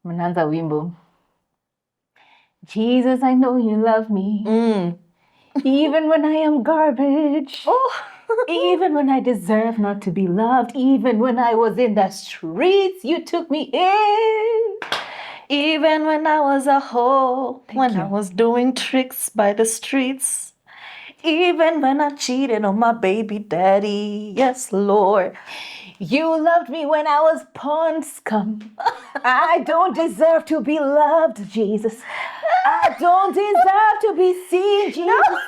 Mnaanza wimbo. Jesus, I know you love me. Even when I am garbage. Even when I deserve not to be loved. Even when I was in the streets, you took me in. Even when I was a hoe, when you. I was doing tricks by the streets. Even when I cheated on my baby daddy. Yes, Lord. You loved me when I was pawn scum. I don't deserve to be loved, Jesus. I don't deserve to be seen, Jesus.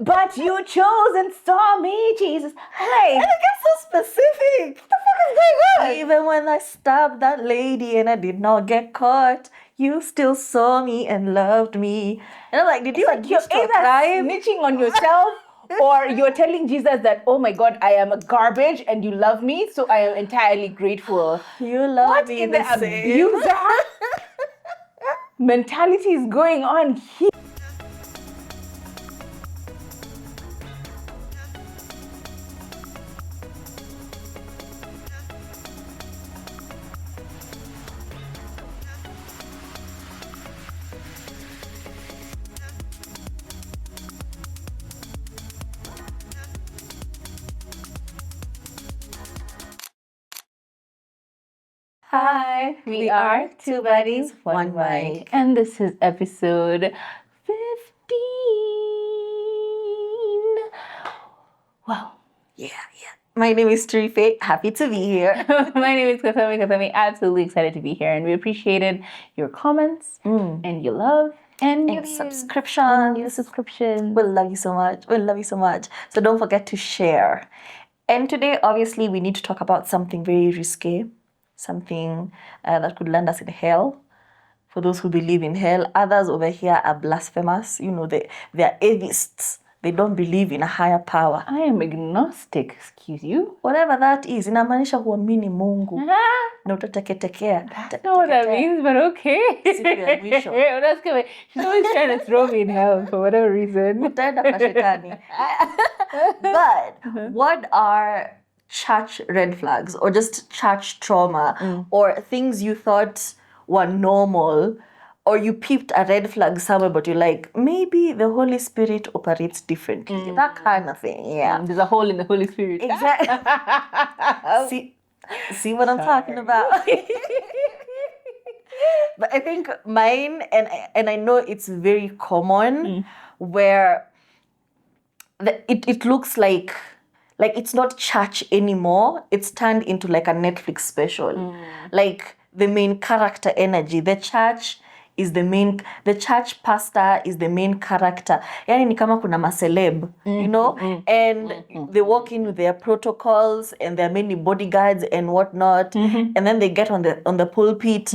But you chose and saw me, Jesus. Hey, And it gets so specific. what the fuck is going on? Even when I stabbed that lady and I did not get caught, you still saw me and loved me. And I'm like, did you Like you're admit to a either crime? snitching on yourself or you're telling Jesus that, oh my God, I am a garbage and you love me, so I am entirely grateful. You love What me in the the same. abuser mentality is going on here? Hi, we are Two Buddies, One Mic. And this is episode 15. Wow. Yeah. My name is Trife. Happy to be here. My name is Kasami. Absolutely excited to be here. And we appreciated your comments and your love and your subscriptions. We love you so much. So don't forget to share. And today, obviously, we need to talk about something very risque, something that could land us in hell. For those who believe in hell, others over here are blasphemous. You know, they are atheists. They don't believe in a higher power. I am agnostic, excuse you. Whatever that is, inamaanisha huamini Mungu na utateketekea. That's not what that means, but okay. Siku ya mwisho. She's always trying to throw me in hell for whatever reason. Utaenda kwa shetani. But what are church red flags or just church trauma or things you thought were normal, or you peeped a red flag somewhere but you're like, maybe the Holy Spirit operates differently. That kind of thing, yeah. There's a hole in the Holy Spirit. Exactly. See what I'm talking about? But I think mine, and I know it's very common, where it looks like it's not church anymore. It's turned into like a Netflix special. Like the main character energy. The church pastor is the main character. Yani ni kama kuna maceleb, you know? And they walk in with their protocols and there are many bodyguards and whatnot. And then they get on the pulpit.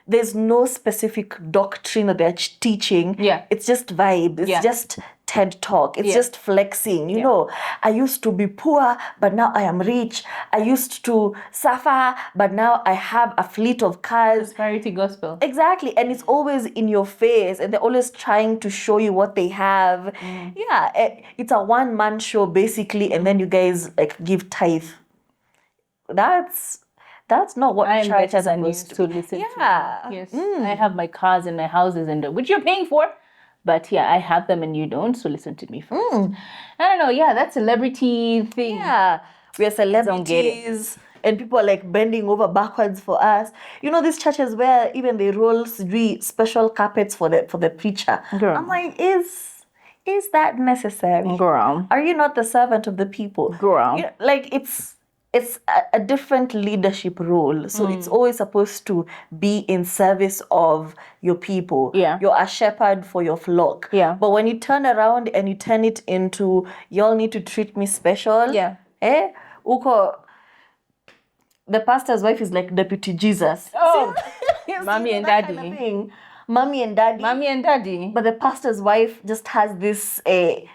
There's no specific doctrine that they're teaching. Yeah. It's just vibe. It's just TED Talk. It's just flexing. You know, I used to be poor, but now I am rich. I used to suffer, but now I have a fleet of cars. Prosperity gospel. Exactly. And it's always in your face and they're always trying to show you what they have. Yeah. It's a one-man show basically, and then you guys like give tithe. That's not what church is supposed to listen to. Yes. I have my cars and my houses, and which you're paying for. But yeah, I have them and you don't, so listen to me first. I don't know, yeah, that celebrity thing. Yeah, we are celebrities and people are like bending over backwards for us. You know, these churches where even they roll special carpets for the preacher. Girl. I'm like, is that necessary? Girl. Are you not the servant of the people? Girl. You know, like it's a different leadership role. So it's always supposed to be in service of your people. Yeah. You're a shepherd for your flock. Yeah. But when you turn around and you turn it into, y'all need to treat me special. Yeah. Uko, the pastor's wife is like Deputy Jesus. Oh, mommy and daddy. Kind of thing. Mommy and daddy. But the pastor's wife just has this, an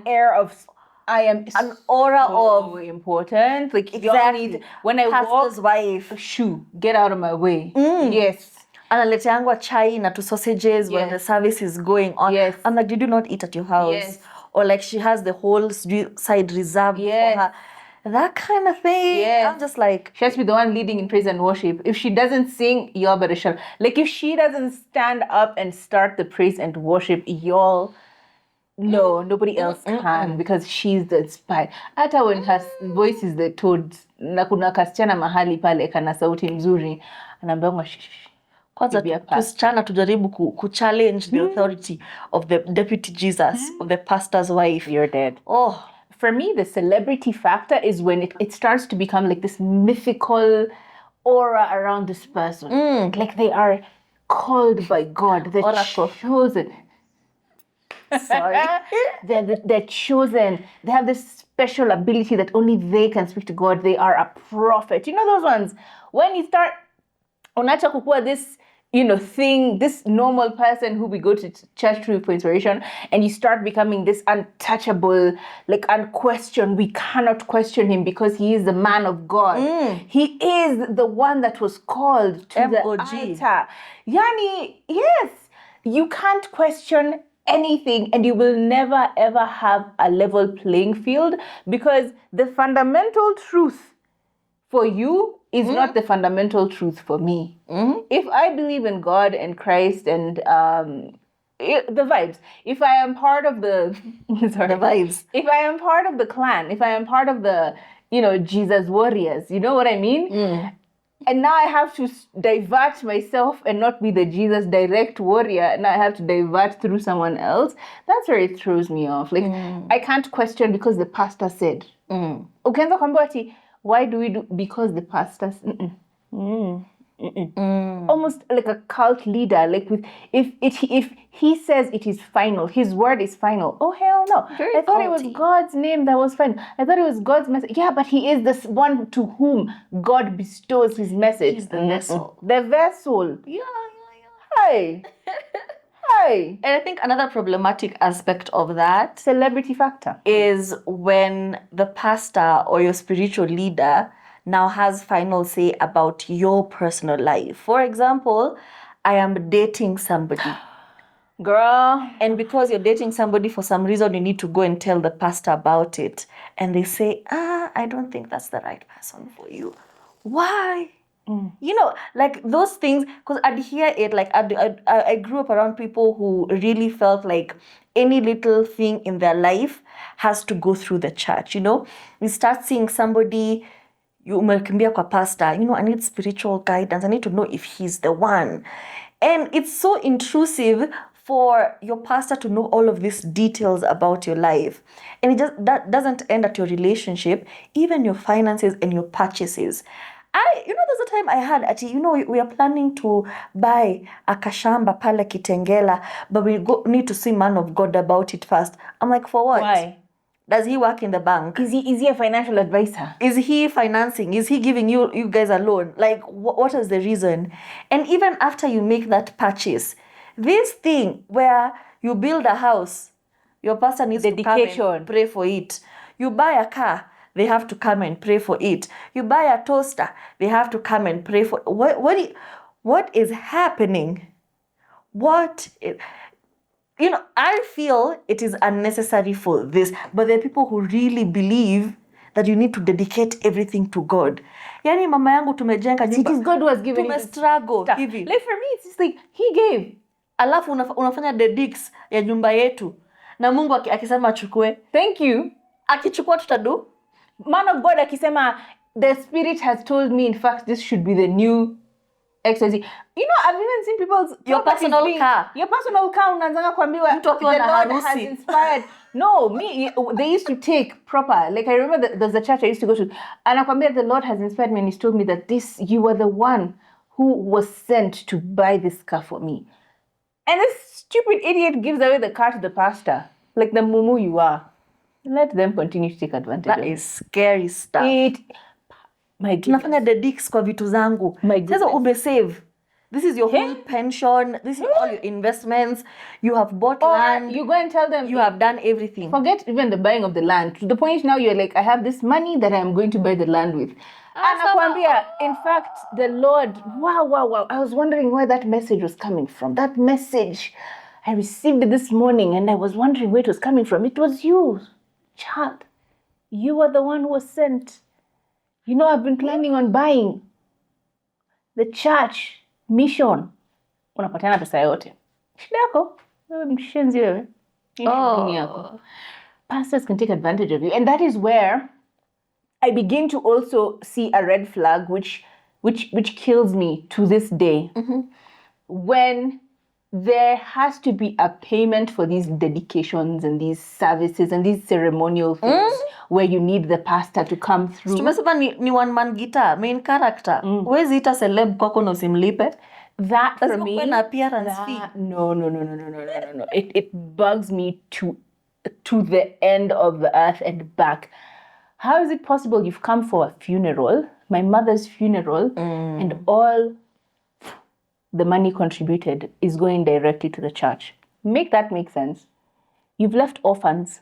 air of... I am an aura so important. Like exactly. When I pastor's walk, wife, shoo, get out of my way. Yes. Analeteangwa chai na to sausages when the service is going on. Yes. I'm like, did you not eat at your house? Yes. Or like she has the whole side reserved for her. that kind of thing. Yes. I'm just like, She has to be the one leading in praise and worship. If she doesn't sing, y'all better shut up. Like if she doesn't stand up and start the praise and worship, y'all, no, nobody else can because she's the inspired. Hata when her voice is the toad, na kuna kasichana mahali pale kana sauti nzuri, anaambiwa kwanza tusichana tujaribu kuchallenge the authority of the deputy Jesus, of the pastor's wife. You're dead. Oh. For me, the celebrity factor is when it starts to become like this mythical aura around this person. Like they are called by God. They're chosen. Sorry. They're chosen. They have this special ability that only they can speak to God. They are a prophet. You know those ones? When you start, unacha kukua this, thing, this normal person who we go to church through for inspiration, and you start becoming this untouchable, like unquestioned. We cannot question him because he is the man of God. He is the one that was called to the altar. Yani, yes, you can't question anything, and you will never ever have a level playing field because the fundamental truth for you is not the fundamental truth for me. If I believe in God and Christ and the vibes, if I am part of the the vibes, if I am part of the clan, if I am part of the Jesus warriors, you know what I mean? And now I have to divert myself and not be the Jesus direct warrior. And I have to divert through someone else. That's where it throws me off. Like, I can't question because the pastor said. Ukianza kwamba ati, why do we do? Because the pastor said. Almost like a cult leader. Like if he says it is final, his word is final. Oh hell no! I thought it was God's name that was final. I thought it was God's message. Yeah, but he is this one to whom God bestows his message. He's the vessel. The vessel. Yeah. Hi. Hi. And I think another problematic aspect of that celebrity factor is when the pastor or your spiritual leader now has final say about your personal life. For example, I am dating somebody. Girl. And because you're dating somebody, for some reason, you need to go and tell the pastor about it. And they say, I don't think that's the right person for you. Why? Like those things, because I'd hear it, like I grew up around people who really felt like any little thing in their life has to go through the church, You start seeing somebody, you umekimbia kwa pastor, I need spiritual guidance. I need to know if he's the one. And it's so intrusive for your pastor to know all of these details about your life. And that doesn't end at your relationship, even your finances and your purchases. There's a time I had, we are planning to buy a kashamba pale Kitengela, but we need to see man of God about it first. I'm like, for what? Why? Does he work in the bank? Is he a financial advisor? Is he financing? Is he giving you guys a loan? Like, what is the reason? And even after you make that purchase, this thing where you build a house, your pastor needs to come and pray for it. You buy a car, they have to come and pray for it. You buy a toaster, they have to come and pray for it. What is happening? I feel it is unnecessary for this, but there are people who really believe that you need to dedicate everything to God. Yani mama yangu tumejenga nyumba. It is God who has given you struggle hivi. Like for me, it's just like he gave. Alafu unafanya dedics ya nyumba yetu. Na Mungu akisema achukue. Thank you. Akichukua tutadu. Man of God akisema, the Spirit has told me, in fact, this should be the new XYZ. I've even seen people's your personal car. Your personal car unanzanga kuambiwa the Lord has inspired. No, they used to take proper. Like I remember there's a church I used to go to, and anakuambia the Lord has inspired me, and He's told me that you were the one who was sent to buy this car for me. And this stupid idiot gives away the car to the pastor, like the mumu you are. Let them continue to take advantage. That is scary stuff. Tunafanya dedics kwa vitu zangu. Sasa umesave. This is your whole pension. This is all your investments. You have bought land. You go and tell them. You have done everything. Forget even the buying of the land. To the point now you're like, I have this money that I'm going to buy the land with. Anakuambia, in fact, the Lord, wow. I was wondering where that message was coming from. That message, I received it this morning and I was wondering where it was coming from. It was you, child. You are the one who was sent. You know, I've been planning on buying the church mission. Unapatiana pesa yote. Shida yako. Wewe mshenzi wewe. Shughuli yako. Pastors can take advantage of you. And that is where I begin to also see a red flag which kills me to this day. When there has to be a payment for these dedications and these services and these ceremonial things where you need the pastor to come through. Tumesema ni one man guitar, main character. Huwezi ita celeb kwako na usimlipe. That for me, an appearance fee. No. It bugs me to the end of the earth and back. How is it possible you've come for a funeral, my mother's funeral, and all the money contributed is going directly to the church? Make that make sense. You've left orphans.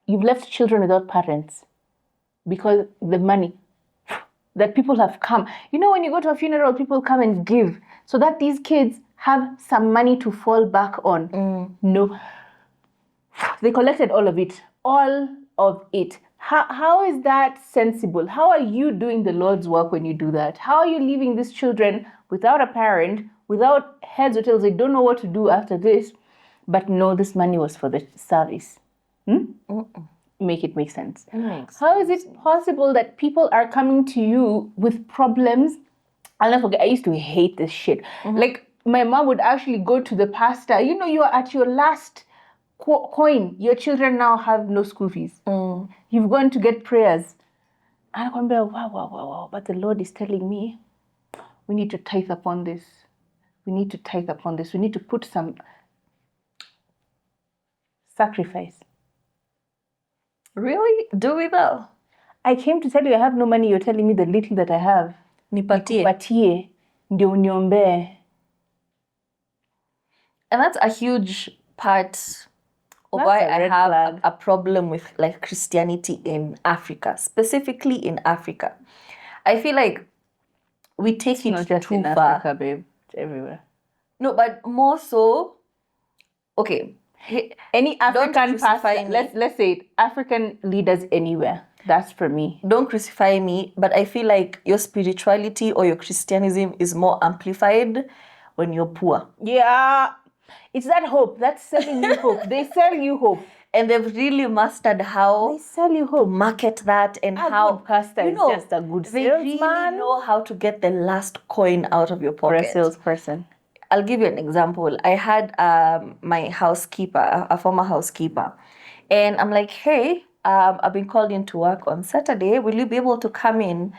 You've left children without parents because the money that people have come. You know, when you go to a funeral, people come and give so that these kids have some money to fall back on. No. They collected all of it. All of it. How is that sensible? How are you doing the Lord's work when you do that? How are you leaving these children without a parent, without heads or tails? They don't know what to do after this. But no, this money was for the service. Make it make sense. How is it possible that people are coming to you with problems? I'll never forget, I used to hate this shit. Like, my mom would actually go to the pastor. You know, you are at your last coin. Your children now have no school fees. You've gone to get prayers. And I'm going, wow. But the Lord is telling me, we need to tithe upon this. We need to tithe upon this. We need to put some sacrifice. Really? Do we though? I came to tell you I have no money. You're telling me the little that I have. Nipatie. Ndio uniombe. And that's a huge part of why I have a problem with like Christianity in Africa, specifically in Africa. I feel like we take it not just too in far. Africa, babe. It's everywhere. No, but more so, okay. Any African pastor, let's say it, African leaders anywhere. That's for me. Don't crucify me, but I feel like your spirituality or your Christianism is more amplified when you're poor. Yeah. It's that hope. That's selling you hope. They sell you hope. And they've really mastered how they sell you hope. To market that and a how good pastor is just a good they salesman. really know how to get the last coin out of your pocket. Or a salesperson. I'll give you an example. I had my housekeeper, a former housekeeper, and I'm like, hey, I've been called in to work on Saturday. Will you be able to come in?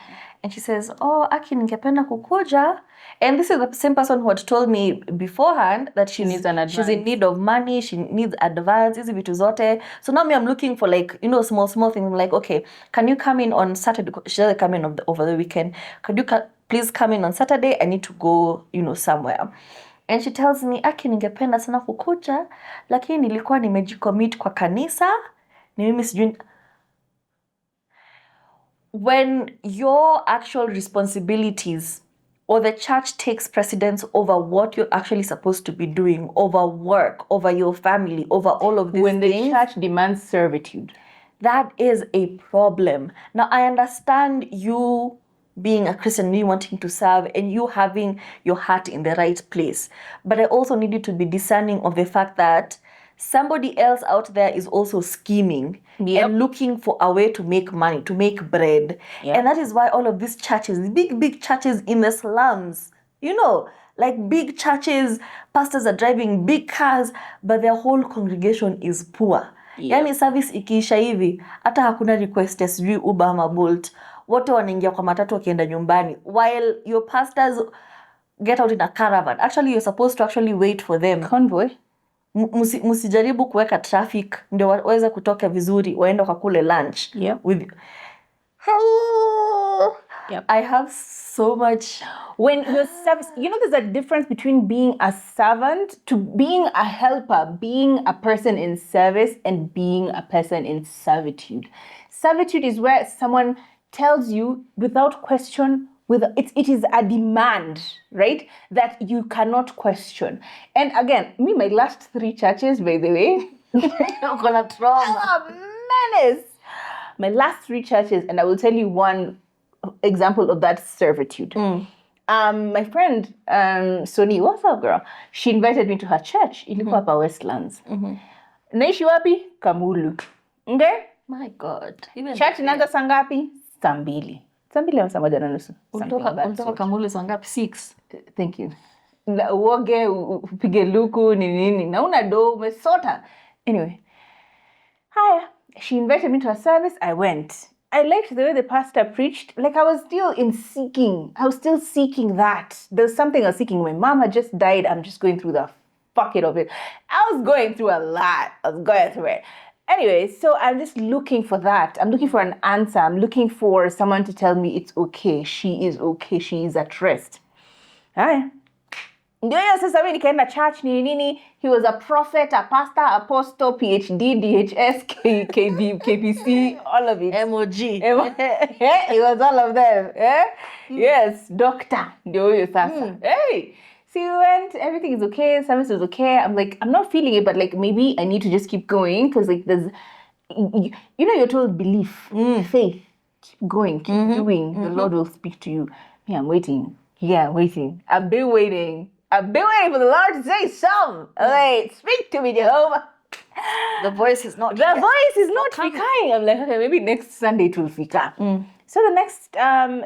And she says, oh, Aki, ningependa kukuja. And this is the same person who had told me beforehand that she's in need of money, she needs advance, hizi vitu zote. So now I'm looking for like, small things. I'm like, okay, can you come in on Saturday? She doesn't come in over the weekend. Could you please come in on Saturday? I need to go, somewhere. And she tells me, Aki, ningependa sana kukuja, lakini nilikuwa nimejicommit kwa kanisa. Ni mimi sijui. When your actual responsibilities or the church takes precedence over what you're actually supposed to be doing, over work, over your family, over all of these things. When the church demands servitude. That is a problem. Now, I understand you being a Christian, you wanting to serve, and you having your heart in the right place. But I also need you to be discerning of the fact that somebody else out there is also scheming and looking for a way to make money, to make bread. And that is why all of these churches, big churches in the slums, like big churches, pastors are driving big cars, but their whole congregation is poor. Yani service ikiisha hivi, hata hakuna request ya sijui Uber ama Bolt. Wote wanaingia kwa matatu wakienda nyumbani. While your pastors get out in a caravan. Actually, you're supposed to actually wait for them. Convoy. Musijaribu kuweka traffic ndio waweze kutoka vizuri waende wakule lunch. I have so much. When your service, there's a difference between being a servant to being a helper, being a person in service and being a person in servitude. Servitude is where someone tells you without question, it is a demand, right? That you cannot question. And again, my last 3 churches, by the way, Kuna trauma. Menace. My last 3 churches, and I will tell you one example of that servitude. My friend Sony, what's up, girl? She invited me to her church. Ilikuwa hapa Westlands. Naishi wapi? Kamulu. Okay? My God. Even Church inaanza saa ngapi? Saa 2. Saa 2 au saa 1:30. Unatoka Kamulu saa ngapi? 6. Thank you. Uoge, upige luku, nini. Na una do, umesota. Anyway. Haya. She invited me to her service. I went. I liked the way the pastor preached. Like I was still seeking. I was still seeking that. There's something I was seeking. My mom had just died. I'm just going through the bucket of it. I was going through a lot. I was going through it. Anyway, so I'm just looking for that. I'm looking for an answer. I'm looking for someone to tell me it's okay. She is okay. She is at rest. Haya. Ndio hiyo sasa mimi nikaenda church nini. He was a prophet, a pastor, apostle, PhD, DHS, KB, KPC, all of it. MOG. He was all of them. Yes, doctor. Ndio huyo sasa. Hey. So we went, everything is okay, service is okay. I'm like, I'm not feeling it, but like maybe I need to just keep going because like there's, you're told belief, faith, keep going, keep doing. The Lord will speak to you. Me, I'm waiting. Yeah, I'm waiting. I've been waiting for the Lord to say something. Like, speak to me, Jehovah. The voice is not coming. I'm like, okay, maybe next Sunday it will fika. So the next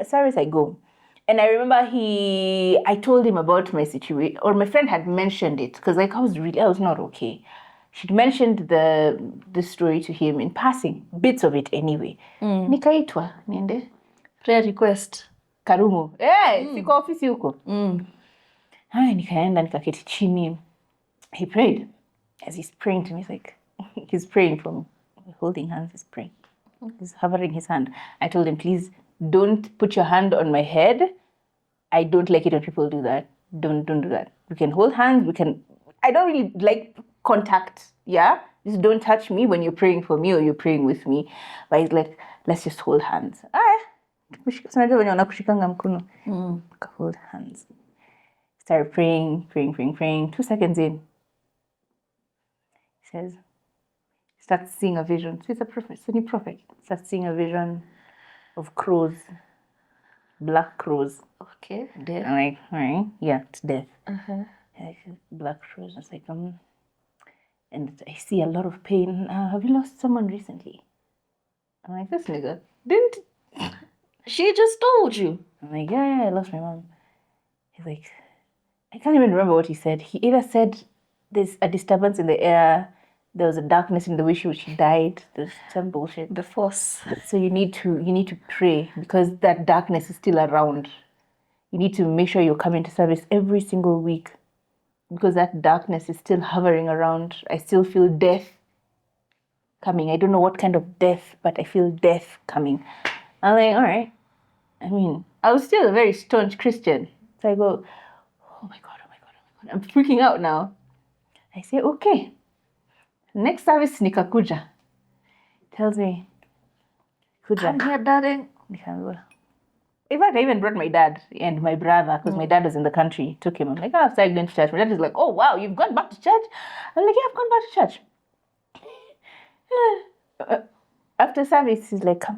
service I go. And I remember I told him about my situation, or my friend had mentioned it, because like I was not okay. She'd mentioned the story to him in passing, bits of it anyway. Nikaitwa, niende. Prayer request. Karumu. Siko ofisi huko. Haya, nikaenda, nikaketi chini. He prayed. As he's praying to me, it's like, he's praying for me. Holding hands, he's praying. He's hovering his hand. I told him, please, don't put your hand on my head. I don't like it when people do that. Don't do that. We can hold hands. I don't really like contact. Yeah? Just don't touch me when you're praying for me or you're praying with me. But he's like, let's just hold hands. Hold hands. Started praying. 2 seconds in. He says, starts seeing a vision. So he's a prophet. It's a new prophet. Starts seeing a vision of crows. Black crows. Okay, death. I'm like, all right, yeah, it's death. Like, black crows. I was like, and I see a lot of pain. Have you lost someone recently? I'm like, this nigga didn't. She just told you. I'm like, yeah, I lost my mom. He's like, I can't even remember what he said. He either said there's a disturbance in the air, there was a darkness in the way she died. There's some bullshit. The force. So you need to pray because that darkness is still around. You need to make sure you're coming to service every single week because that darkness is still hovering around. I still feel death coming. I don't know what kind of death, but I feel death coming. I'm like, all right. I mean, I was still a very staunch Christian. So I go, oh my God. I'm freaking out now. I say, okay. Next service nikakuja. Tells me, kuja. Come here, darling. In fact, I even brought my dad and my brother because my dad was in the country. Took him. I'm like, oh, I'm going to church. My dad is like, oh, wow, you've gone back to church? I'm like, yeah, I've gone back to church. After service, he's like, come.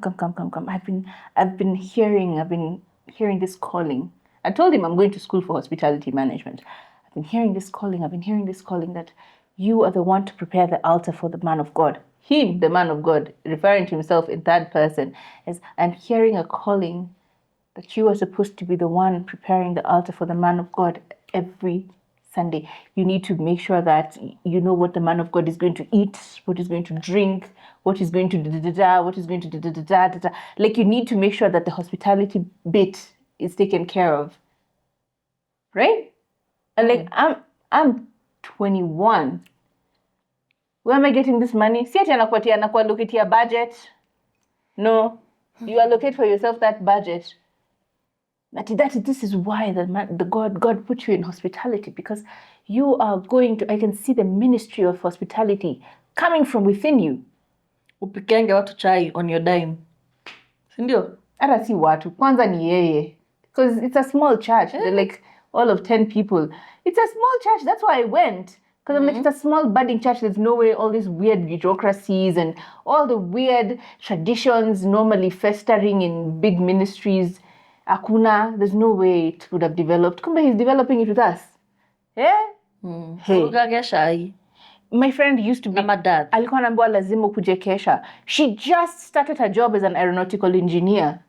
I've been hearing this calling. I told him I'm going to school for hospitality management. I've been hearing this calling that you are the one to prepare the altar for the man of God. Him, the man of God, referring to himself in third person, as I'm hearing a calling that you are supposed to be the one preparing the altar for the man of God every Sunday. You need to make sure that you know what the man of God is going to eat, what he's going to drink, what he's going to da-da-da-da, what he's going to da-da-da-da-da. Like you need to make sure that the hospitality bit is taken care of. Right? And like I'm 21. Where am I getting this money? Si ati anakuallocatea budget. No. You allocate for yourself that budget. This is why God put you in hospitality, because you are going to, I can see the ministry of hospitality coming from within you. Upikiange watu chai on your dime. Sindio? Hata si watu. Kwanza ni yeye. Because it's a small church. They're like all of 10 people. It's a small church. That's why I went. Because I'm like, it's a small budding church. There's no way all these weird bureaucracies and all the weird traditions normally festering in big ministries. Akuna, there's no way it would have developed. Kumbe, he's developing it with us. Yeah? Hey. Urugage shy. My friend used to be... Na madad. Alikuwa anaambiwa lazima ukuje kesha. She just started her job as an aeronautical engineer.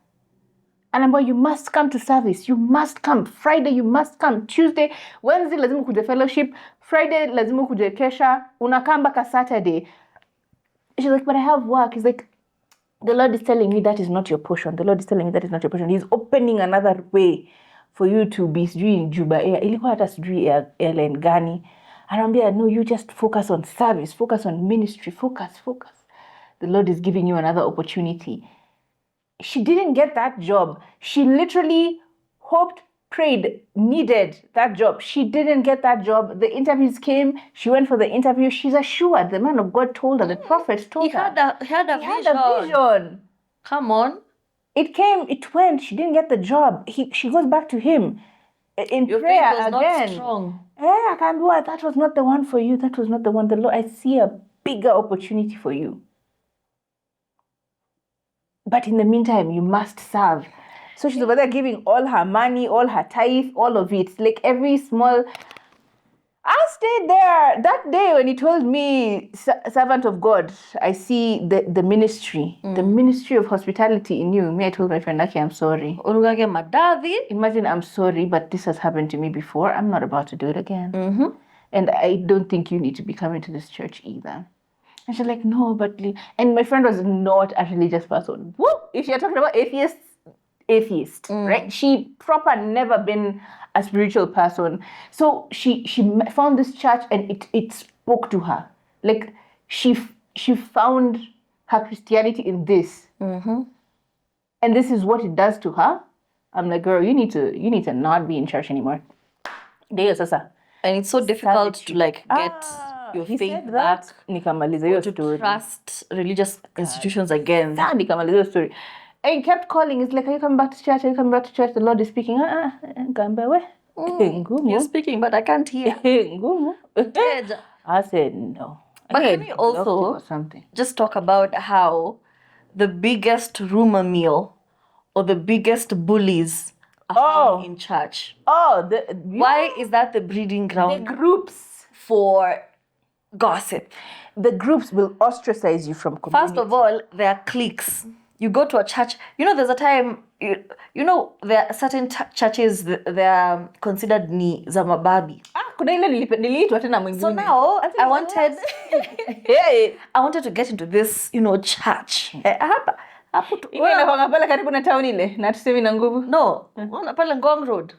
Anaambiwa, you must come to service. You must come. Friday, you must come. Tuesday, Wednesday, lazima ukuje fellowship. Friday, lazima ukuje kesha. Unakaa mpaka Saturday. She's like, but I have work. He's like, the Lord is telling me that is not your portion. The Lord is telling me that is not your portion. He's opening another way for you to be doing Juba Air. Ilikuwa hata sijui airline gani. Anaambia, no, you just focus on service. Focus on ministry. Focus. The Lord is giving you another opportunity. She didn't get that job. She literally hoped, prayed, needed that job. She didn't get that job. The interviews came. She went for the interview. She's assured. The man of God told her. The prophet told her. He had a vision. Come on. It came. It went. She didn't get the job. She goes back to him in Your prayer faith was again. not strong. I can't do it. That was not the one for you. That was not the one. The Lord, I see a bigger opportunity for you. But in the meantime, you must serve. So she's over there giving all her money, all her tithe, all of it. Like every small... I stayed there that day when he told me, servant of God, I see the ministry, the ministry of hospitality in you. Me, I told my friend, okay, I'm sorry. Urugage madadi. Imagine, I'm sorry, but this has happened to me before. I'm not about to do it again. Mm-hmm. And I don't think you need to be coming to this church either. And she's like, no, but... And my friend was not a religious person. Woo! If you're talking about atheist, right? She proper never been a spiritual person. So she found this church and it spoke to her. Like, she found her Christianity in this. Mm-hmm. And this is what it does to her. I'm like, girl, you need to not be in church anymore. And it's so difficult to like get... your faith back, to trust religious institutions again. Nikamaliza story. And he kept calling. It's like, are you coming back to church? Are you coming back to church? The Lord is speaking. You're speaking, but I can't hear. I said no. But can we also just talk about how the biggest rumor mill or the biggest bullies are found in church? Why is that the breeding ground? The groups for gossip. The groups will ostracize you from community. First of all, there are cliques. You go to a church, there's a time, there are certain churches, they're considered ni za mababi. So now, I wanted to get into this, church. No, pale Ngong Road.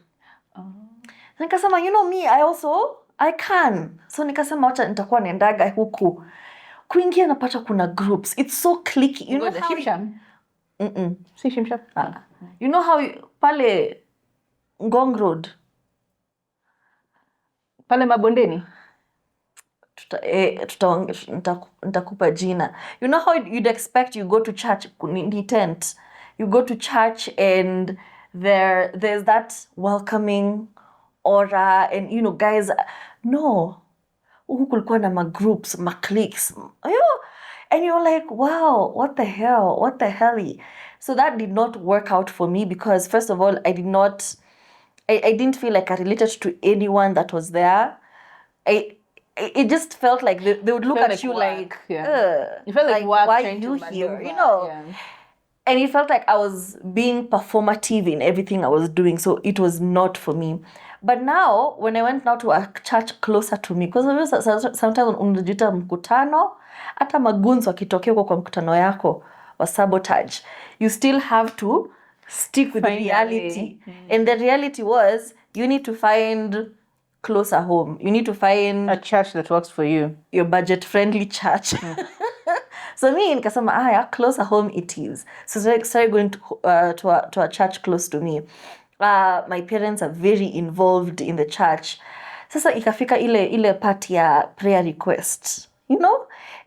Nikasema, me, I can. So nikasema wacha nitakuwa naendaga huku. Kuingia napata kuna groups. It's so cliquey. You know how... Si Shimsham. You know how pale Ngong Road. Pale Mabondeni. Nitakupa jina. You know how you'd expect you go to church in tent. You go to church and there's that welcoming aura and guys, no, huku kulikuwa na groups, cliques, and you're like, wow, what the hell. So that did not work out for me because first of all, I didn't feel like I related to anyone that was there. It just felt like they would look at you like, you felt like why are you here, And it felt like I was being performative in everything I was doing, so it was not for me. But now, when I went now to a church closer to me, because sometimes unajita mkutano, hata magunzo wakitokea kwa mkutano yako wa sabotage, you still have to stick with the reality. And the reality was, you need to find closer home. You need to find... a church that works for you. Your budget-friendly church. So me, nikasema, closer home it is. So I started going to a church close to me. My parents are very involved in the church. Sasa ikafika ile part ya prayer request,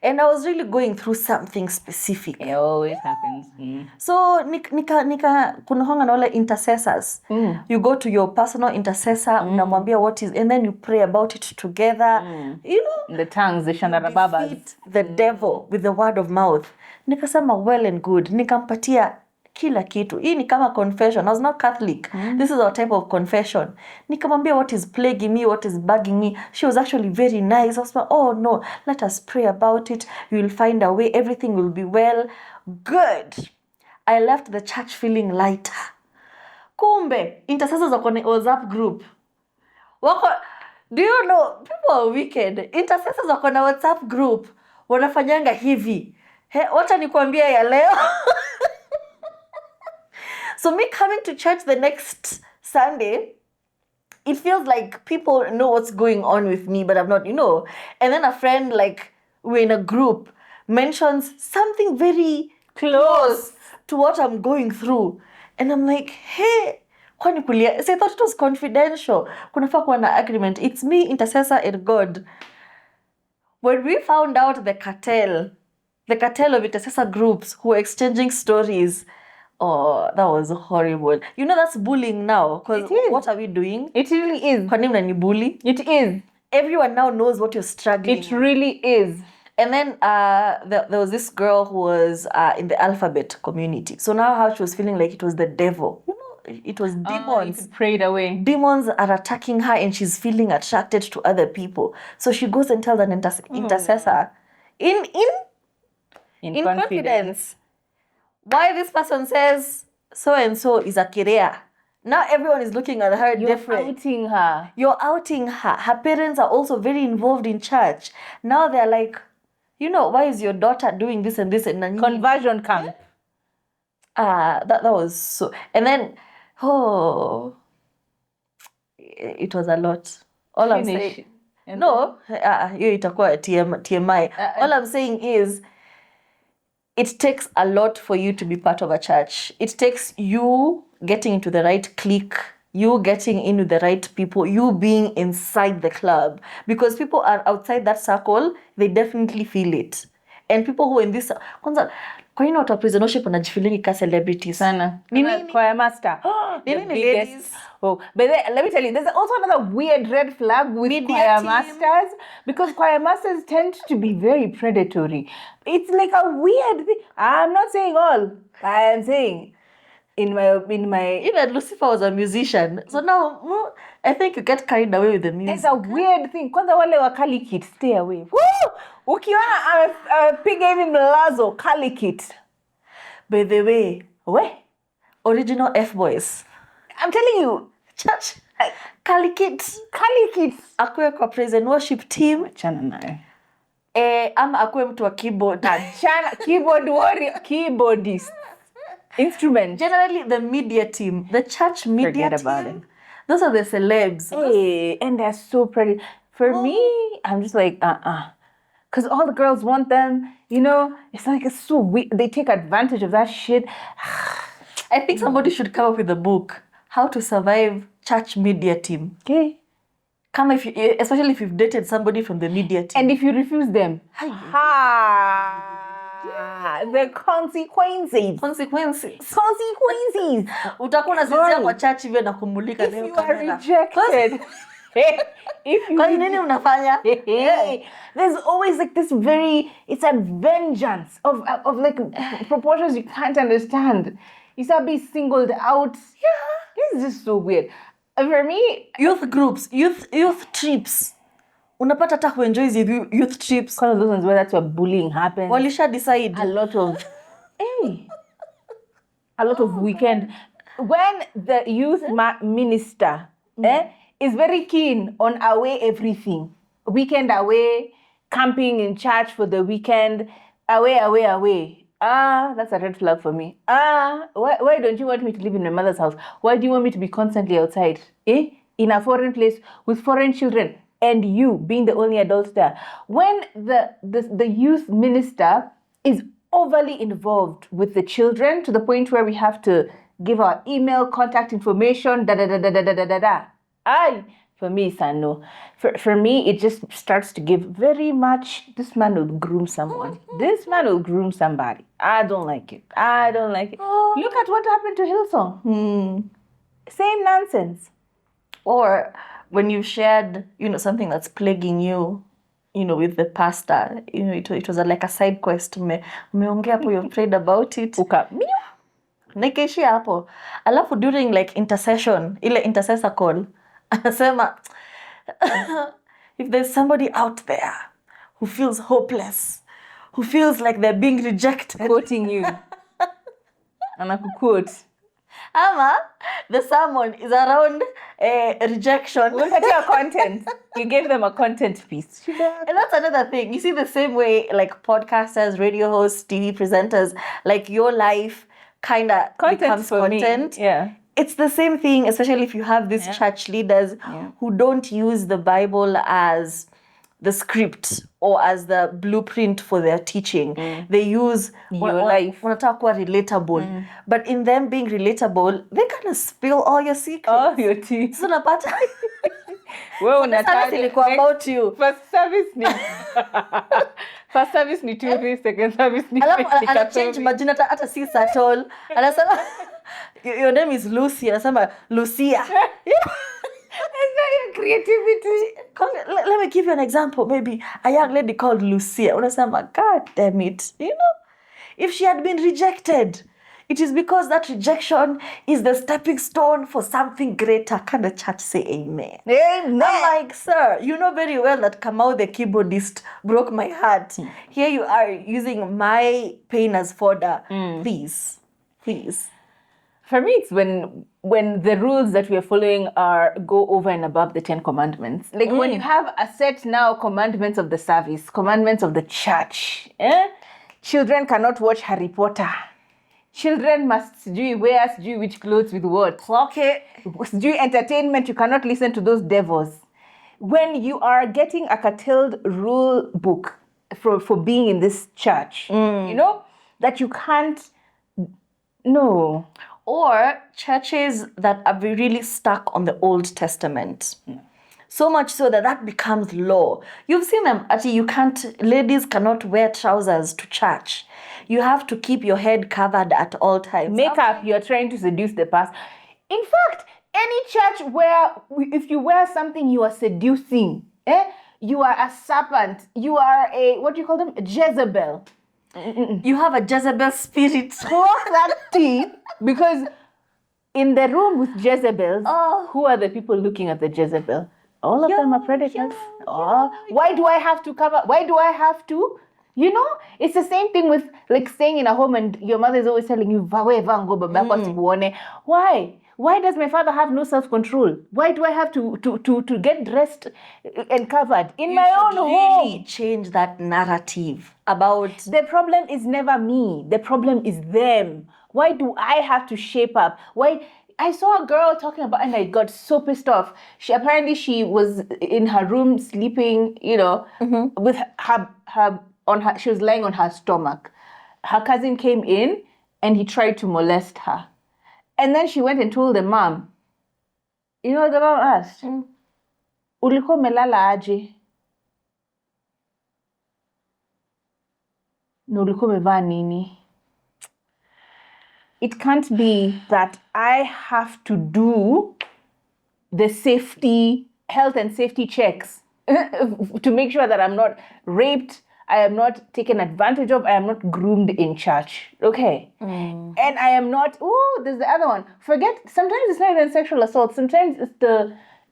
And I was really going through something specific. It always happens. So nika kunahonga na wale intercessors. You go to your personal intercessor, unamwambia what is, and then you pray about it together. You know, The tongues, the shandarababas. defeat the devil with the word of mouth. Nikasema well and good. Nikampatia kila kitu. Hii ni kama confession. I was not Catholic. This is our type of confession. Nikamwambia what is plaguing me, what is bugging me. She was actually very nice. I was like, oh no, let us pray about it. You will find a way. Everything will be well. Good. I left the church feeling lighter. Kumbe, intercessors wako na WhatsApp group. Do you know, people are wicked. Intercessors wako na WhatsApp group. Wanafanyanga hivi. Wacha nikuambia ya leo. So me coming to church the next Sunday, it feels like people know what's going on with me, but I'm not, you know. And then a friend, like, we're in a group, mentions something very close to what I'm going through. And I'm like, hey, kwani kulia? So I thought it was confidential. Kunafaa kuwa na agreement. It's me, intercessor, and God. When we found out the cartel of intercessor groups who were exchanging stories, oh, that was horrible. You know, that's bullying now. Because what are we doing? It really is. Kwa nini unanibully? It is. Everyone now knows what you're struggling. It really is. And then there was this girl who was in the alphabet community. So now how she was feeling like it was the devil. You know, it was demons. Prayed away. Demons are attacking her and she's feeling attracted to other people. So she goes and tells an intercessor in confidence. Why this person says so-and-so is a kirea. Now everyone is looking at her different. You're outing her. Her parents are also very involved in church. Now they're like, you know, why is your daughter doing this and this? And Conversion camp. That was so. And then, it was a lot. All I'm saying, no, you itakuwa TMI. All I'm saying is, it takes a lot for you to be part of a church. It takes you getting into the right clique, you getting in with the right people, you being inside the club. Because people are outside that circle, they definitely feel it. And people who are in this... Kwanza, kwa nini watu wa prison worship wanajifeelingi ka celebrities? Sana. Choir master. The biggest. Oh, but let me tell you, there's also another weird red flag with choir masters, because choir masters tend to be very predatory. It's like a weird thing. I'm not saying all. I am saying in my even Lucifer was a musician. So now I think you get carried away with the music. It's a weird thing. Kwanza wale wa cliques, stay away. Woo! Ukiona amepiga hivi mlazo cliques. By the way, original F-boys. I'm telling you, church cliques. Akuwe kwa praise and worship team. Chana nae. Ama akuwe mtu wa keyboard. Keyboard warrior, keyboardist. Instrument. Generally the media team, the church media Forget team. about it. Those are the celebs. Hey, and they're so pretty. For me, I'm just like, because all the girls want them, you know, it's like it's so weird. They take advantage of that shit. I think somebody should come up with a book, How to Survive Church Media Team. Okay. Especially if you've dated somebody from the media team. And if you refuse them, the consequences. Utakuwa unazinzia kwa church hivyo na kumulika if you are rejected. If you nini unafanya? There's always like this it's a vengeance of like proportions you can't understand. You start being singled out. Yeah. This is just so weird. For me, youth groups, youth trips. Unapata hata kuenjoy hizi youth trips. One of those ones where that's where bullying happens. Walisha decide. A lot of weekend. When the youth minister is very keen on away everything. Weekend away, camping in church for the weekend, away. That's a red flag for me. Why don't you want me to live in my mother's house? Why do you want me to be constantly outside? In a foreign place with foreign children and you being the only adult there. When the youth minister is overly involved with the children to the point where we have to give our email, contact information, For me, it's a no. For me, it just starts to give very much, this man will groom someone. This man will groom somebody. I don't like it. I don't like it. Look at what happened to Hillsong. Same nonsense. Or when you shared, something that's plaguing you, with the pastor, it was like a side quest. Mmeongea hapo, you've prayed about it. Nikaishia hapo. Alafu during like intercession, ile intercessor call, anasema, if there's somebody out there who feels hopeless, who feels like they're being rejected. Quoting you. Anakuquote. Ama, the sermon is around rejection. Look at your content. You gave them a content piece. And that's another thing. You see, the same way like podcasters, radio hosts, TV presenters, like your life kind of becomes content. Me. Yeah. It's the same thing, especially if you have these church leaders who don't use the Bible as the script or as the blueprint for their teaching. They use your life. Wanataka kuwa relatable. But in them being relatable, they kind of spill all your secrets. All your tea. So napata. Well, ilikuwa about you. First service ni 2 second service ni. I'll change majina hata si at all. Anasema your name is Lucy. Anasema Lucia. It's not your creativity. Let me give you an example. Maybe a young lady called Lucia. Unasema, God damn it. If she had been rejected, it is because that rejection is the stepping stone for something greater. Can the church say amen? Amen. I'm like, sir, you know very well that Kamau the keyboardist broke my heart. Here you are using my pain as fodder. Please. For me, it's when the rules that we are following go over and above the 10 commandments. Like when you have a set now commandments of the service, commandments of the church. Children cannot watch Harry Potter. Children must wear which clothes with what. Okay. Entertainment, you cannot listen to those devils. When you are getting a curtailed rule book for being in this church, that you can't, no. Or churches that are really stuck on the Old Testament. So much so that becomes law. You've seen them. Actually, ladies cannot wear trousers to church. You have to keep your head covered at all times. Makeup, you're trying to seduce the past. In fact, any church where if you wear something, you are seducing. You are a serpent. You are what do you call them? A Jezebel. You have a Jezebel spirit. Clock that teeth, because in the room with Jezebels, who are the people looking at the Jezebel? All of them are predators. Why do I have to cover? Why do I have to? It's the same thing with like staying in a home and your mother is always telling you, why? Why does my father have no self-control? Why do I have to get dressed and covered in my own home? Really change that narrative about... The problem is never me. The problem is them. Why do I have to shape up? Why? I saw a girl talking about, and I got so pissed off. She was in her room sleeping, with she was lying on her stomach. Her cousin came in and he tried to molest her. And then she went and told the mom. You know what the mom asked? Ulikuwa umelala aje? Na ulikuwa umevaa nini? It can't be that I have to do the health and safety checks to make sure that I'm not raped, I am not taken advantage of, I am not groomed in church. Okay. And I am not, there's the other one. Sometimes it's not even sexual assault. Sometimes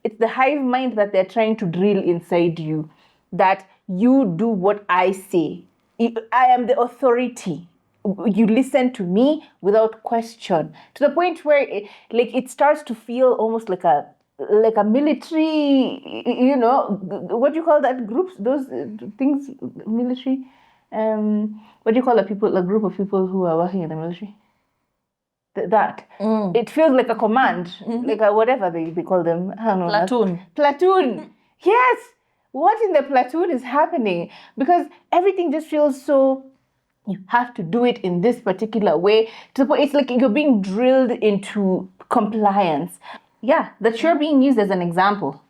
it's the hive mind that they're trying to drill inside you, that you do what I say. I am the authority. You listen to me without question, to the point where it starts to feel almost like a military, what do you call that groups, those things, military, what do you call a group of people who are working in the military? It feels like a command, like a whatever they call them. I don't know. Platoon. Yes. What in the platoon is happening? Because everything just feels so, you have to do it in this particular way. To the point, it's like you're being drilled into compliance. Yeah, that you're being used as an example.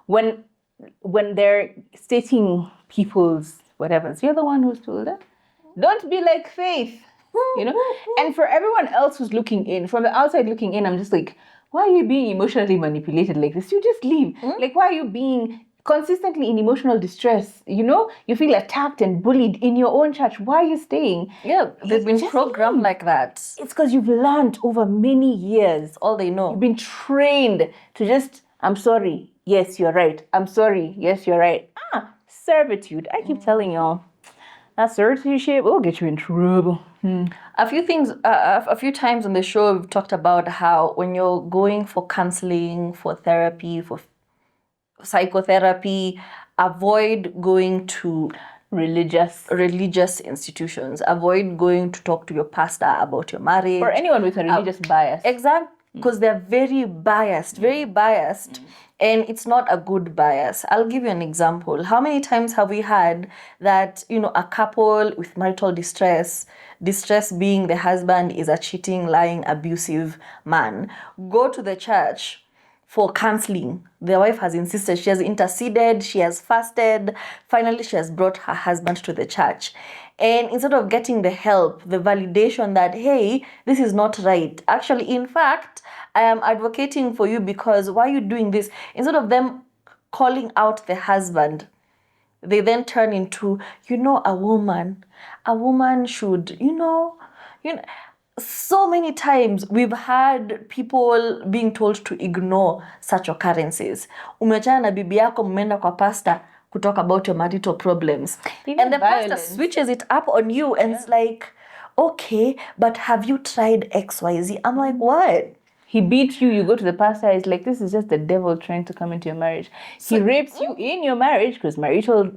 When they're stating people's whatever, you're the one who's told them. Don't be like Faith, And for everyone else who's looking in, from the outside looking in, I'm just like, why are you being emotionally manipulated like this? You just leave. Like, why are you being consistently in emotional distress? You feel attacked and bullied in your own church. Why are you staying? Yeah, they've been programmed like that. It's because you've learned over many years. All they know. You've been trained to just, I'm sorry. Yes, you're right. I'm sorry. Yes, you're right. Servitude. I keep telling y'all, that servitude will get you in trouble. A few times on the show, we've talked about how when you're going for counseling, for therapy, for psychotherapy, avoid going to religious institutions. Avoid going to talk to your pastor about your marriage. Or anyone with a religious bias. Exactly, because they're very biased. And it's not a good bias. I'll give you an example. How many times have we had that, a couple with marital distress being the husband is a cheating, lying, abusive man, go to the church for counseling. The wife has insisted, she has interceded, she has fasted, finally she has brought her husband to the church. And instead of getting the help, the validation that, hey, this is not right. Actually, in fact, I am advocating for you because why are you doing this? Instead of them calling out the husband, they then turn into, a woman should, so many times we've had people being told to ignore such occurrences. Umechana na bibi yako mmeenda kwa pastor to talk about your marital problems. And the pastor switches it up on you and it's like, okay, but have you tried XYZ? I'm like, what? He beats you, you go to the pastor, it's like, this is just the devil trying to come into your marriage. He rapes you in your marriage, because marital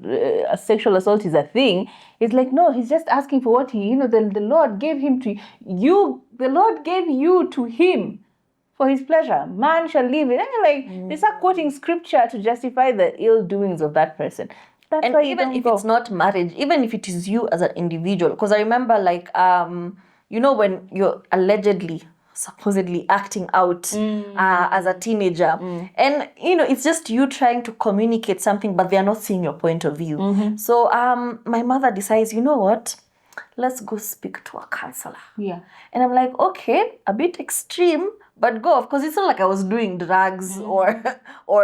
sexual assault is a thing. It's like, no, he's just asking for what the Lord gave him to you. The Lord gave you to him for his pleasure. Man shall live it. And they start quoting scripture to justify the ill doings of that person. That's and why even if it's not marriage, even if it is you as an individual, because I remember when you're allegedly supposedly acting out as a teenager and it's just you trying to communicate something but they're not seeing your point of view. So my mother decides, you know what, let's go speak to a counselor. And I'm like, okay, a bit extreme, but go. Of course, it's not like I was doing drugs or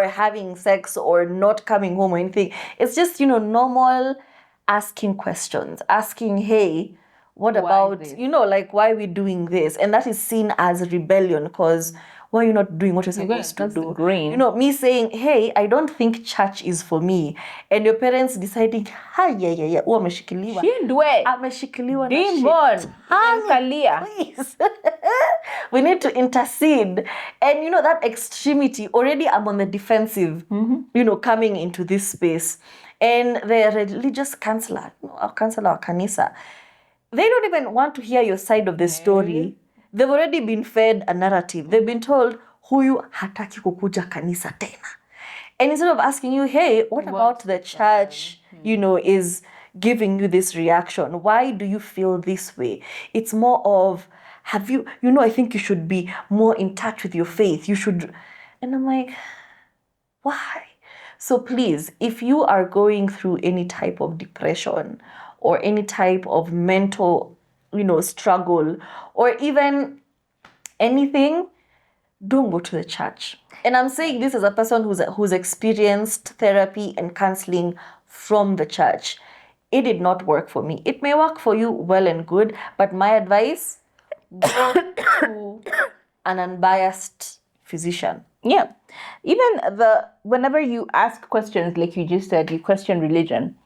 having sex or not coming home or anything. It's just normal asking questions, asking, hey, what about, why are we doing this? And that is seen as rebellion because why are you not doing what you're supposed to do? Me saying, hey, I don't think church is for me. And your parents deciding, ameshikiliwa. Ameshikiliwa na shit. Please. We need to intercede. And that extremity, already I'm on the defensive, coming into this space. And the religious counselor, or kanisa, they don't even want to hear your side of the story. They've already been fed a narrative. They've been told, huyu hataki kukuja kanisa tena. And instead of asking you, hey, what about the church, is giving you this reaction? Why do you feel this way? It's more of, have you, I think you should be more in touch with your faith. You should. And I'm like, why? So please, if you are going through any type of depression or any type of mental, struggle, or even anything, don't go to the church. And I'm saying this as a person who's experienced therapy and counseling from the church. It did not work for me. It may work for you, well and good, but my advice, go to an unbiased physician. Yeah. Even whenever you ask questions, like you just said, you question religion.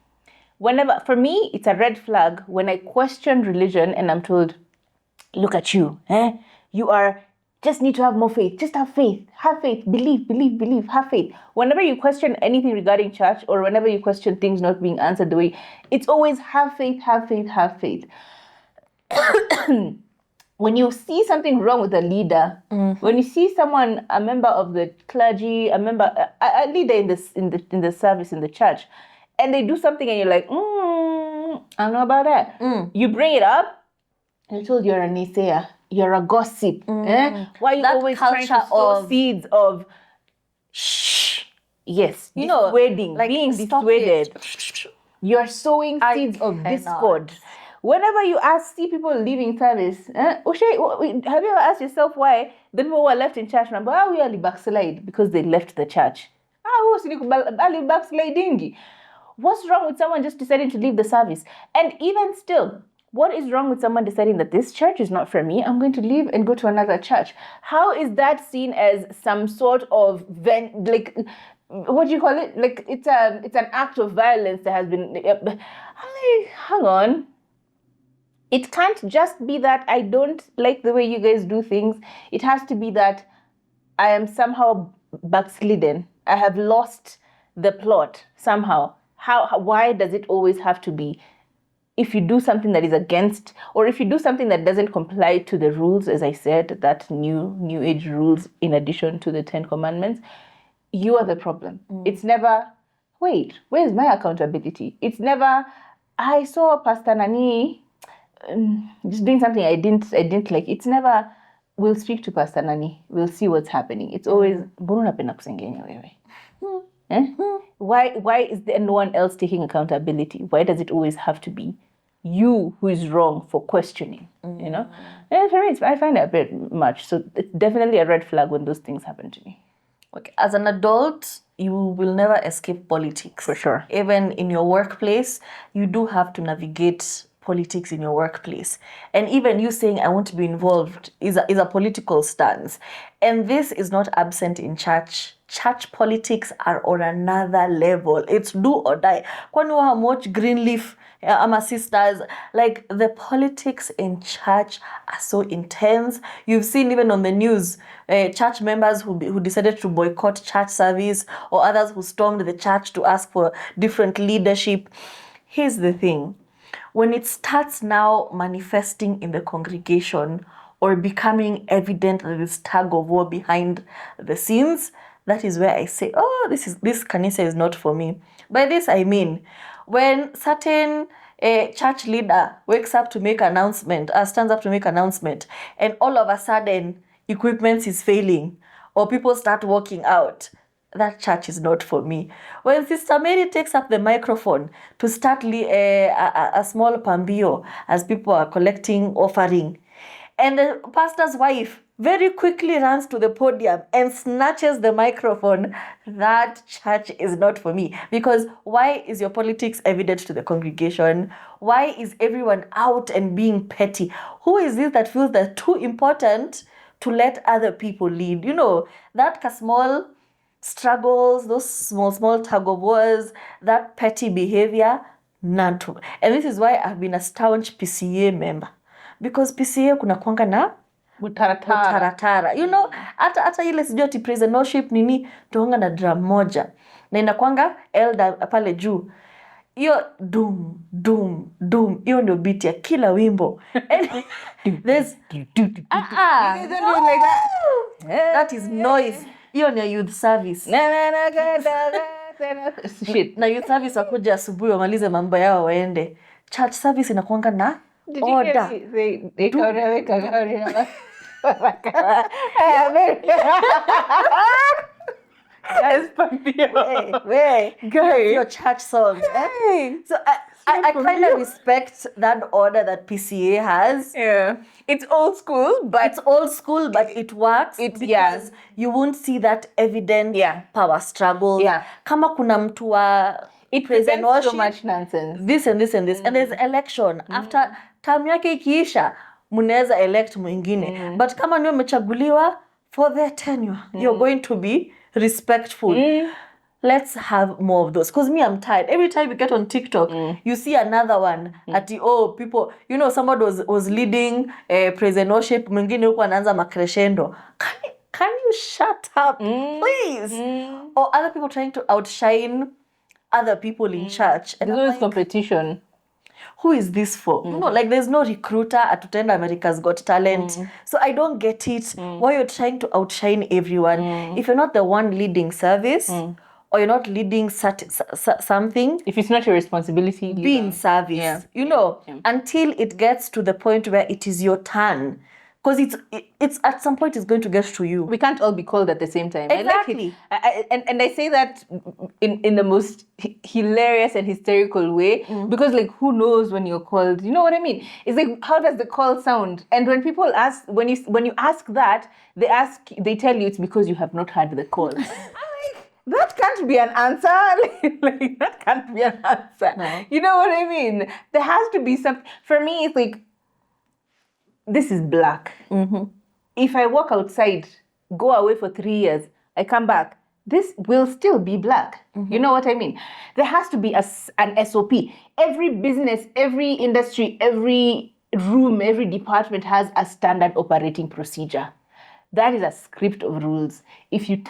For me, it's a red flag when I question religion and I'm told, look at you, you just need to have more faith. Just have faith, believe, have faith. Whenever you question anything regarding church or whenever you question things not being answered the way, it's always have faith. When you see something wrong with a leader, when you see someone, a member of the clergy, a leader in the service in the church, and they do something and you're like, I don't know about that. You bring it up, you're told you're a naysayer. you're a gossip. Why are you That always trying to culture sow of- seeds of shh? Yes, You know, dissuading, like, being stop dissuaded. it. You're sowing I seeds of cannot. discord. Whenever you see people leaving service, have you ever asked yourself why the people who are left in church number we are backslide because they left the church? Backsliding. What's wrong with someone just deciding to leave the service? And even still, what is wrong with someone deciding that this church is not for me? I'm going to leave and go to another church. How is that seen as some sort of what do you call it? Like it's an act of violence that has been. I'm like, hang on. It can't just be that I don't like the way you guys do things. It has to be that I am somehow backslidden. I have lost the plot somehow. Why does it always have to be if you do something that is against, or if you do something that doesn't comply to the rules, as I said, that new age rules in addition to the 10 commandments, you are the problem. It's never, wait, where's my accountability? It's never, I saw Pastor Nani just doing something I didn't like. It's never, we'll speak to Pastor Nani, we'll see what's happening. It's always, mbona unapenda kusengenya wewe? Why is there no one else taking accountability? Why does it always have to be you who is wrong for questioning? You know, and for me, I find it a bit much. So it's definitely a red flag when those things happen to me. Okay, as an adult, you will never escape politics. For sure. Even in your workplace, you do have to navigate politics in your workplace. And even you saying, I want to be involved is a political stance. And this is not absent in church. Church politics are on another level. It's do or die. Kwani watch Greenleaf, my sisters, like the politics in church are so intense. You've seen even on the news, church members who decided to boycott church service, or others who stormed the church to ask for different leadership. Here's the thing. When it starts now manifesting in the congregation or becoming evident that there's tug of war behind the scenes, that is where I say, this kanisa is not for me. By this I mean, when certain church leader wakes up to make announcement, stands up to make announcement, and all of a sudden equipment is failing, or people start walking out, that church is not for me. When Sister Mary takes up the microphone to start a small pambio as people are collecting offering, and the pastor's wife very quickly runs to the podium and snatches the microphone, that church is not for me. Because why is your politics evident to the congregation? Why is everyone out and being petty? Who is this that feels they're too important to let other people lead? You know, that small struggles, those small tug of wars, that petty behavior, none to. And this is why I've been a staunch PCA member. Because PCA kuna kwanga na taratara. You know, hata ile sijui ati praise and worship nini, tuonga na drum moja. Na inakwanga elder pale juu. Hiyo doom. Hiyo ndio beat ya kila wimbo. And there's that is noise. Hiyo ni youth service. Shit. Na youth service wakuja asubuhi wamalize mambo yao waende. Church service inakuanga na order. Your church song. So I kind of respect that order that PCA has. Yeah, it's old school, but it works. Because you won't see that evident power struggle. Yeah. Kama kuna mtu wa it presents so much nonsense. This and there's election. After term yake ikiisha, munaweza elect mwingine. But kama niwe umechaguliwa for their tenure, you're going to be respectful. Let's have more of those. Because me, I'm tired. Every time you get on TikTok, you see another one. People, you know, somebody was leading praise and worship. Mwingine huko anaanza macrescendo. Can you shut up, please? Or other people trying to outshine other people in church. And there's always competition. Who is this for? You know, like there's no recruiter at Attend America's Got Talent. So I don't get it. Why you're trying to outshine everyone. If you're not the one leading service, or you're not leading something, if it's not your responsibility, be in service. You know, until it gets to the point where it is your turn Because it's at some point it's going to get to you. We can't all be called at the same time. Exactly. I like it. And I say that in the most hilarious and hysterical way, because like, who knows when you're called? You know what I mean? It's like, how does the call sound? And when people ask, when you ask that, they tell you it's because you have not heard the call. I'm like, that can't be an answer. Like, that can't be an answer. No. You know what I mean? There has to be something. For me, it's like, this is black. If I walk outside, go away for 3 years, I come back, this will still be black. You know what I mean? There has to be an SOP. Every business, every industry, every room, every department has a standard operating procedure. That is a script of rules. If you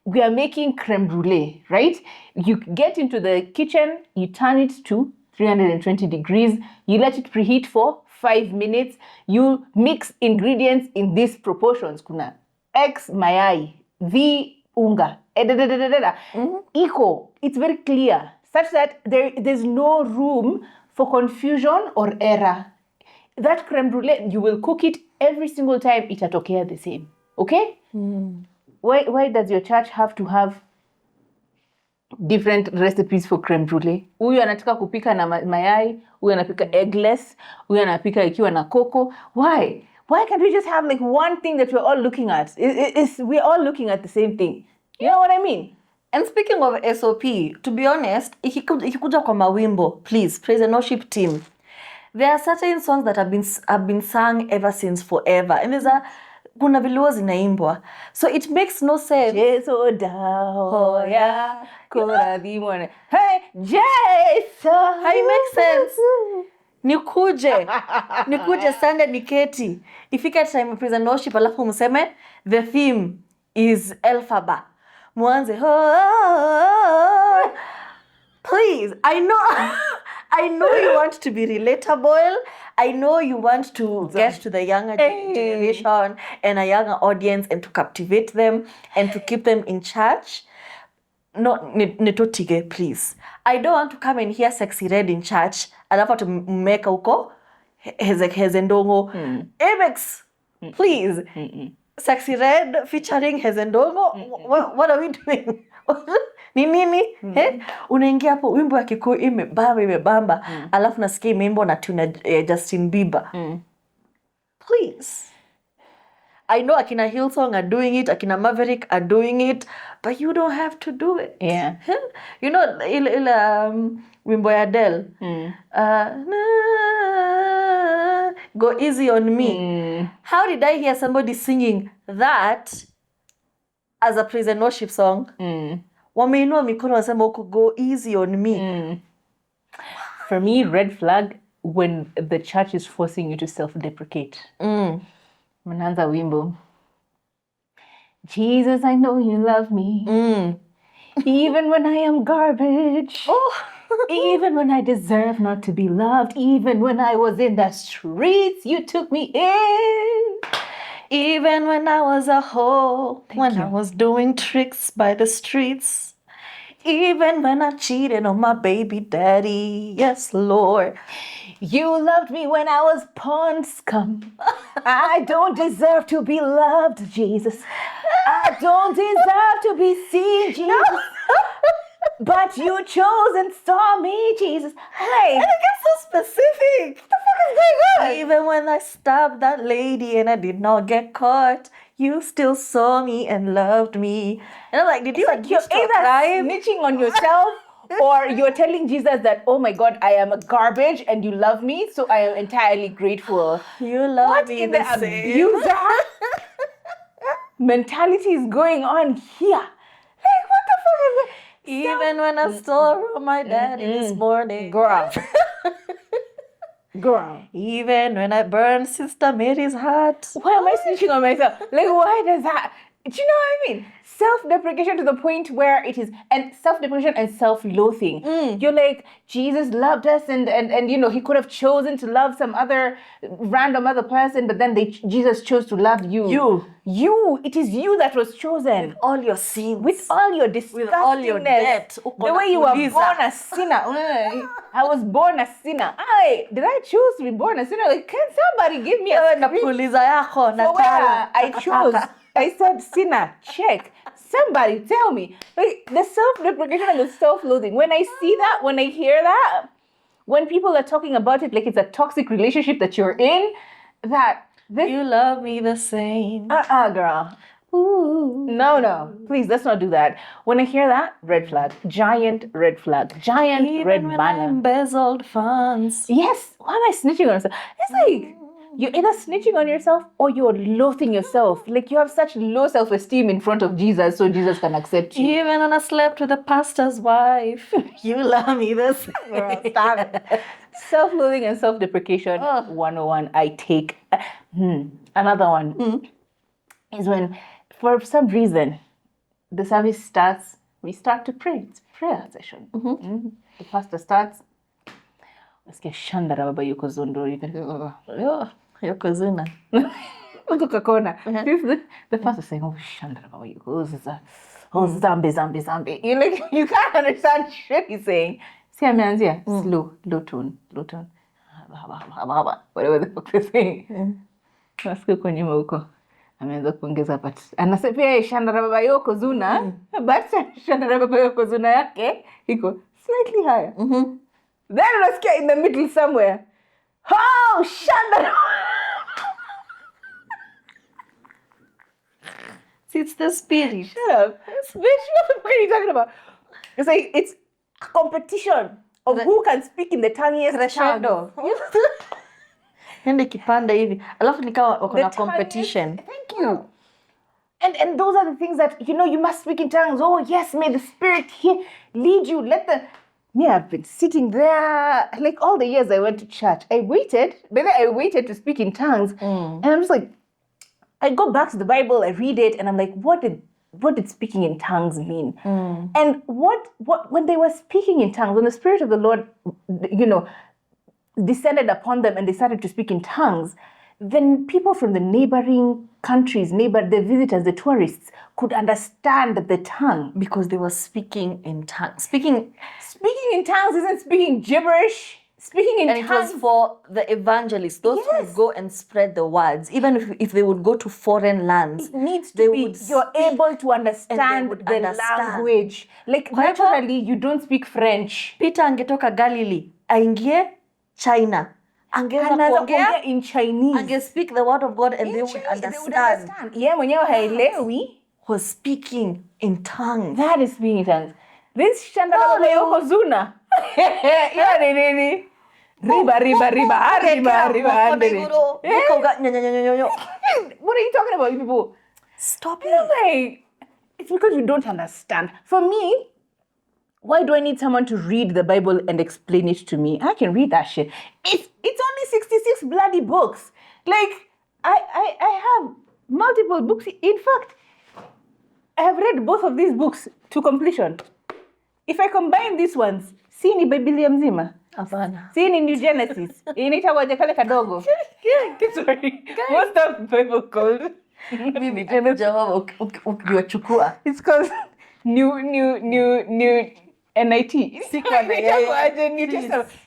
we are making creme brulee, right? You get into the kitchen, you turn it to 320 degrees, you let it preheat for 5 minutes, you mix ingredients in these proportions. Kuna X mayai, V unga, equal. It's very clear, such that there's no room for confusion or error. That creme brulee, you will cook it every single time, itatokea the same. Okay? Why does your church have to have different recipes for creme brulee? Huyu anataka kupika na mayai, huyu anapika eggless, huyu anapika ikiwa na cocoa. Why can't we just have like one thing that we're all looking at? We're all looking at the same thing. You know what I mean? And speaking of SOP, to be honest, ikikuja kwa mawimbo, please, praise and worship team. There are certain songs that have been sung ever since forever. And kuna vilio zinaimbwa. So it makes no sense. Jesu dahoya koradhimone. Hey, Jesu. It makes sense. Nikuje Sunday niketi. Ifika time praise and worship alafu mseme the theme is Elphaba. Mwanze please, I know you want to be relatable. I know you want to get to the younger generation and a younger audience and to captivate them and to keep them in church. No, nitotige, please. I don't want to come and hear Sexy Red in church. Alafu to make uko Hezendongo. Amex, please. Sexy Red featuring Hezendongo. What are we doing? Ni nini? Unaingia hapo wimbo ya Kikuyu imebamba. Alafu nasikia imeimbo na tuna Justin Bieber. Please. I know akina Hillsong are doing it, akina Maverick are doing it, but you don't have to do it. Yeah. You know, wimbo ya Adele. Go easy on me. How did I hear somebody singing that as a praise and worship song? Wameinua mikono wasema uko go easy on me. For me, red flag when the church is forcing you to self-deprecate. Mananza wimbo. Jesus, I know you love me. Even when I am garbage. Even when I deserve not to be loved. Even when I was in the streets, you took me in. Even when I was a hoe, I was doing tricks by the streets. Even when I cheated on my baby daddy, yes, Lord. You loved me when I was pawn scum. I don't deserve to be loved, Jesus. I don't deserve to be seen, Jesus. But you chose and saw me, Jesus. Hey, And it gets so specific. what the fuck is going on? Even when I stabbed that lady and I did not get caught, you still saw me and loved me. And I'm like, did you You're either snitching on yourself or you're telling Jesus that, oh my God, I am a garbage and you love me, so I am entirely grateful. You love What me in the the same. abuser mentality is going on here? Like, what the fuck is that? Even when I stole from my daddy this morning. Girl. Even when I burned Sister Mary's heart. Why am I snitching on myself? Like, why does that? Do you know what I mean? Self-deprecation to the point where it is, and self-deprecation and self-loathing. You're like, Jesus loved us, and you know, he could have chosen to love some other random other person, but then Jesus chose to love you. It is you that was chosen. With all your sins. With all your disgustingness. With all your debt. The way you were born a sinner. I was born a sinner. Did I choose to be born a sinner? Like, can somebody give me a script for where I chose? I said sinner, check. Somebody tell me. Like, the self-deprecation and the self-loathing. When I see that, when I hear that, when people are talking about it like it's a toxic relationship that you're in, that this... You love me the same. Girl. Ooh. No. Please, let's not do that. When I hear that, red flag. Giant red flag. Giant Even red when banner. I embezzled funds. Yes. Why am I snitching on myself? It's like... You're either snitching on yourself or you're loathing yourself. Like you have such low self-esteem in front of Jesus so Jesus can accept you. Even when I slept with the pastor's wife. You love me this. Girl, stop it. Self-loathing and self-deprecation 101. I take. Another one is when, for some reason, the service starts, we start to pray. It's prayer session. The pastor starts. Shandara baba yuko zondo. You can go, Yoko Zuna. The pastor saying, oh, Shandara baba yuko. Oh, zambi. You can't understand shit he's saying. See, ameanzia low tone. Whatever the fuck they're saying. Nasikia kwa nyuma huko. Ameanza kuongeza but anasema pia Shandara baba yuko zuna, but Shandara baba yuko zuna yake iko slightly higher. Then let's get in the middle somewhere. Oh, Shandara. See, it's the spirit. Shut up. Bitch, what the fuck are you talking about? It's like, it's a competition of who can speak in the tangiest Crescendo. Nende kipanda hivi. Alafu nikawa wako na competition. Thank you. And those are the things that, you know, you must speak in tongues. Oh, yes, may the Spirit lead you. Me, I've been sitting there, like all the years I went to church. I waited to speak in tongues. And I'm just like, I go back to the Bible, I read it, and I'm like, what did speaking in tongues mean? And what when they were speaking in tongues, when the Spirit of the Lord, you know, descended upon them and they started to speak in tongues, then people from the neighboring countries, the visitors, the tourists, could understand the tongue. Because they were speaking in tongues. Speaking in tongues isn't speaking gibberish. Speaking in tongues. And it was for the evangelists, those who would go and spread the words. Even if they would go to foreign lands. It needs to be, you're able to understand the language. Like, naturally, you don't speak French. Peter angetoka Galilee, aingie China. Angeweza kuongea in Chinese. Angespeak the word of God and they would understand. Yeah, mwenyewe haelewi. Was speaking in tongues. That is speaking in tongues. This Shandara baba yuko zuna. Yeah, nini. Riba. What are you talking about, you people? Stop it. Like, it's because you don't understand. For me, why do I need someone to read the Bible and explain it to me? I can read that shit. It's only 66 bloody books. Like, I have multiple books. In fact, I have read both of these books to completion. If I combine these ones, see ni Biblia mzima. Hapana. See ni New Genesis. Inaitwa kale kadogo. Sorry. What's that Bible called? Mimi jamaa ukiwachukua. It's called New NIT.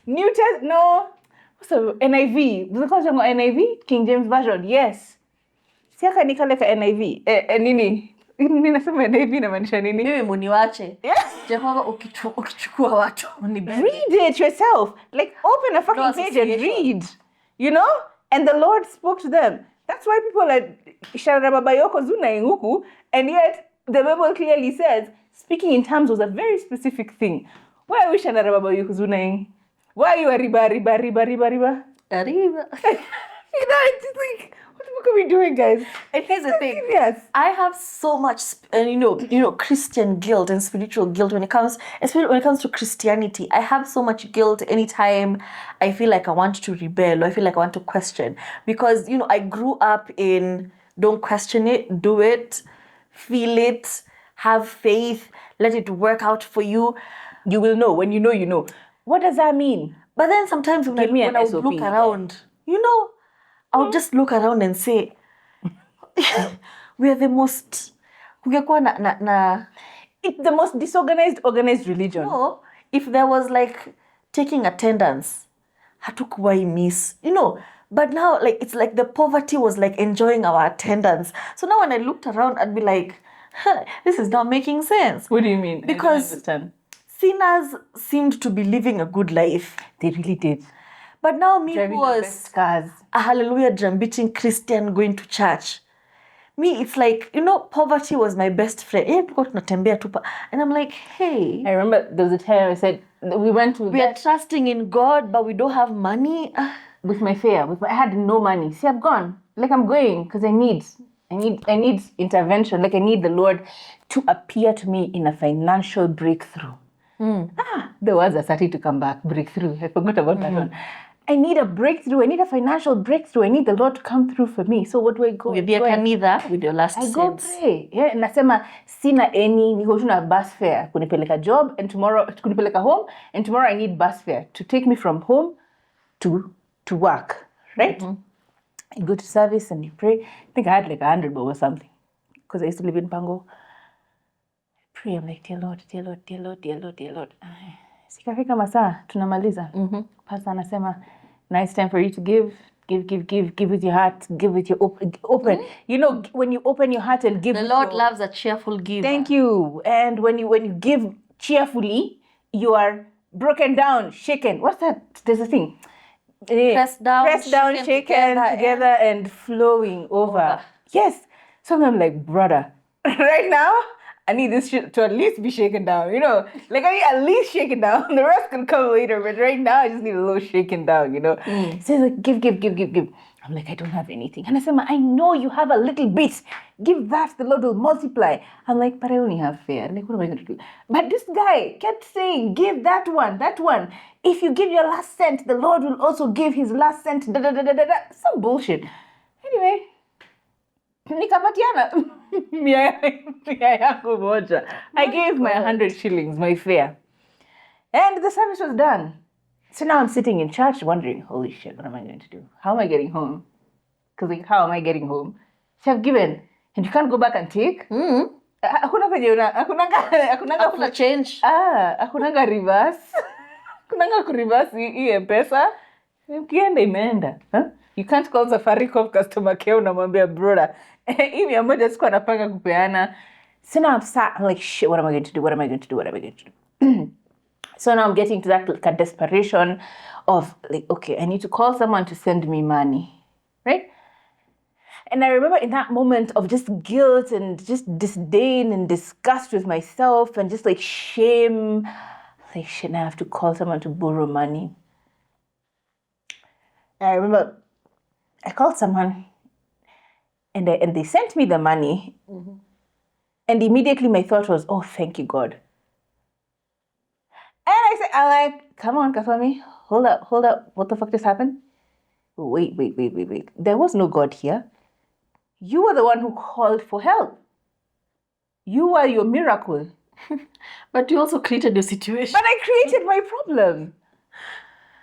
New Test. No. So NIV. Was it called NIV? King James Version. Yes. Siaka nikale ka NIV. Nini? Ninasema NIV inamaanisha nini? Mimi muniwache. Jehova ukichukua watu unibebe. Read it yourself. Like, open a fucking page and read. You know? And the Lord spoke to them. That's why people are Sharababa Zuna Nguku, and yet the Bible clearly says speaking in tongues was a very specific thing. Why are we Sharababa Zuna? Why are you a riba? Arriba. You know, it's just like, what the fuck are we doing, guys? And here's the thing. Yes. I have so much, Christian guilt and spiritual guilt when it comes, especially when it comes to Christianity. I have so much guilt anytime I feel like I want to rebel or I feel like I want to question. Because, I grew up in don't question it, do it. feel it, have faith, let it work out for you. You will know. When you know, you know. What does that mean? But then sometimes when Give me when an I would SOP. look around, I would just look around and say, we are the most, kungekuwa na It's the most disorganized, organized religion. no, if there was like taking attendance, hatukuwai miss, but now like it's like the poverty was like enjoying our attendance. So now when I looked around, I'd be like, this is not making sense. What do you mean? Because I don't understand. Sinners seemed to be living a good life. They really did. But now me Driving who the was best cars. a hallelujah drum beating Christian going to church. Me, it's like, poverty was my best friend. And I'm like, hey. I remember there was a time I said, we are trusting in God, but we don't have money. With my fare. I had no money. See, I've gone. Like, I'm going because I need intervention. Like, I need the Lord to appear to me in a financial breakthrough. The words are starting to come back. Breakthrough. I forgot about that one. I need a breakthrough. I need a financial breakthrough. I need the Lord to come through for me. So what do I go? Maybe I can need that with your last I go pray. Yeah, nasema sina any niko tu na bus fare kunipeleka job and tomorrow kunipeleka home and tomorrow I need bus fare to take me from home to work, right? I go to service and you pray. I think I had like 100 bob or something because I used to live in Pango. I pray. I'm like, dear Lord, dear Lord, dear Lord, dear Lord, dear Lord. Sikafika masaa tunamaliza. Pastor anasema, now it's time for you to give with your heart, give with your open. When you open your heart and give. The Lord loves a cheerful giver. Thank you. And when you give cheerfully, you are broken down, shaken. What's that? There's a thing. Pressed down, shaken together and flowing over. Yes. So I'm like, brother, right now, I need this shit to at least be shaken down, Like, I need at least shaken down. The rest can come later, but right now, I just need a little shaken down, So he's like, give. I'm like, I don't have anything. And I said, I know you have a little bit. Give that, the Lord will multiply. I'm like, but I only have fare. Like, what am I going to do? But this guy kept saying, give that one. If you give your last cent, the Lord will also give his last cent. Some bullshit. Anyway, nikapatiana mia yangu moja. I gave my 100 shillings, my fare. And the service was done. So now I'm sitting in church wondering, holy shit, what am I going to do? How am I getting home? Because how am I getting home? So I've given, and you can't go back and take. Hakuna change. Hakunanga reverse. Hakunanga kureverse hii M-Pesa. Ukienda imeenda. You can't call Safaricom customer care unamwambia brother. Hii 100 sikuwa napanga kupeana. So now I'm like, shit, what am I going to do? So now I'm getting to that like a desperation of like, okay, I need to call someone to send me money, right? And I remember in that moment of just guilt and just disdain and disgust with myself and just like shame, like shit, now I have to call someone to borrow money. And I remember I called someone and they sent me the money. And immediately my thought was, oh, thank you, God. And I'm like, come on, Kafami, hold up. What the fuck just happened? Wait. There was no God here. You were the one who called for help. You were your miracle. But you also created your situation. But I created my problem.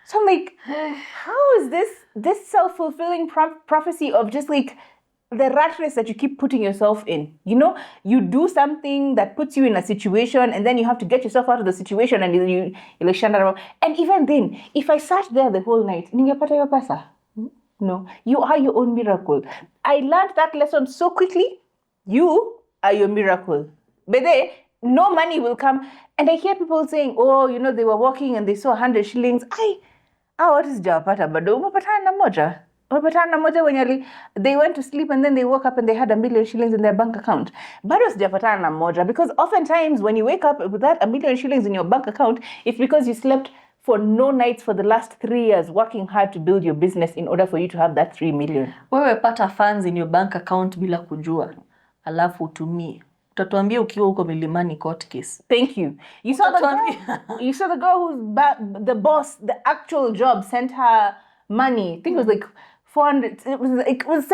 So I'm like, how is this self-fulfilling prophecy of just like the rat race that you keep putting yourself in? You do something that puts you in a situation and then you have to get yourself out of the situation and you like shanda around. And even then, if I sat there the whole night, ningepata hiyo pesa? No, you are your own miracle. I learned that lesson so quickly. You are your miracle. But then, no money will come. And I hear people saying, oh, they were walking and they saw 100 shillings. What is japata? Bado umepatana na moja. Umepatana na moja when they went to sleep and then they woke up and they had 1 million shillings in their bank account. Bado sijapatana na moja. Because oftentimes when you wake up with that 1 million shillings in your bank account, it's because you slept for no nights for the last 3 years working hard to build your business in order for you to have that 3 million. Wewe pata funds in your bank account bila kujua. Alafu utumie. Utatuambia ukiwa huko milimani court case. Thank you. You saw the girl who's the boss, the actual job sent her money. I think it was like 400. It was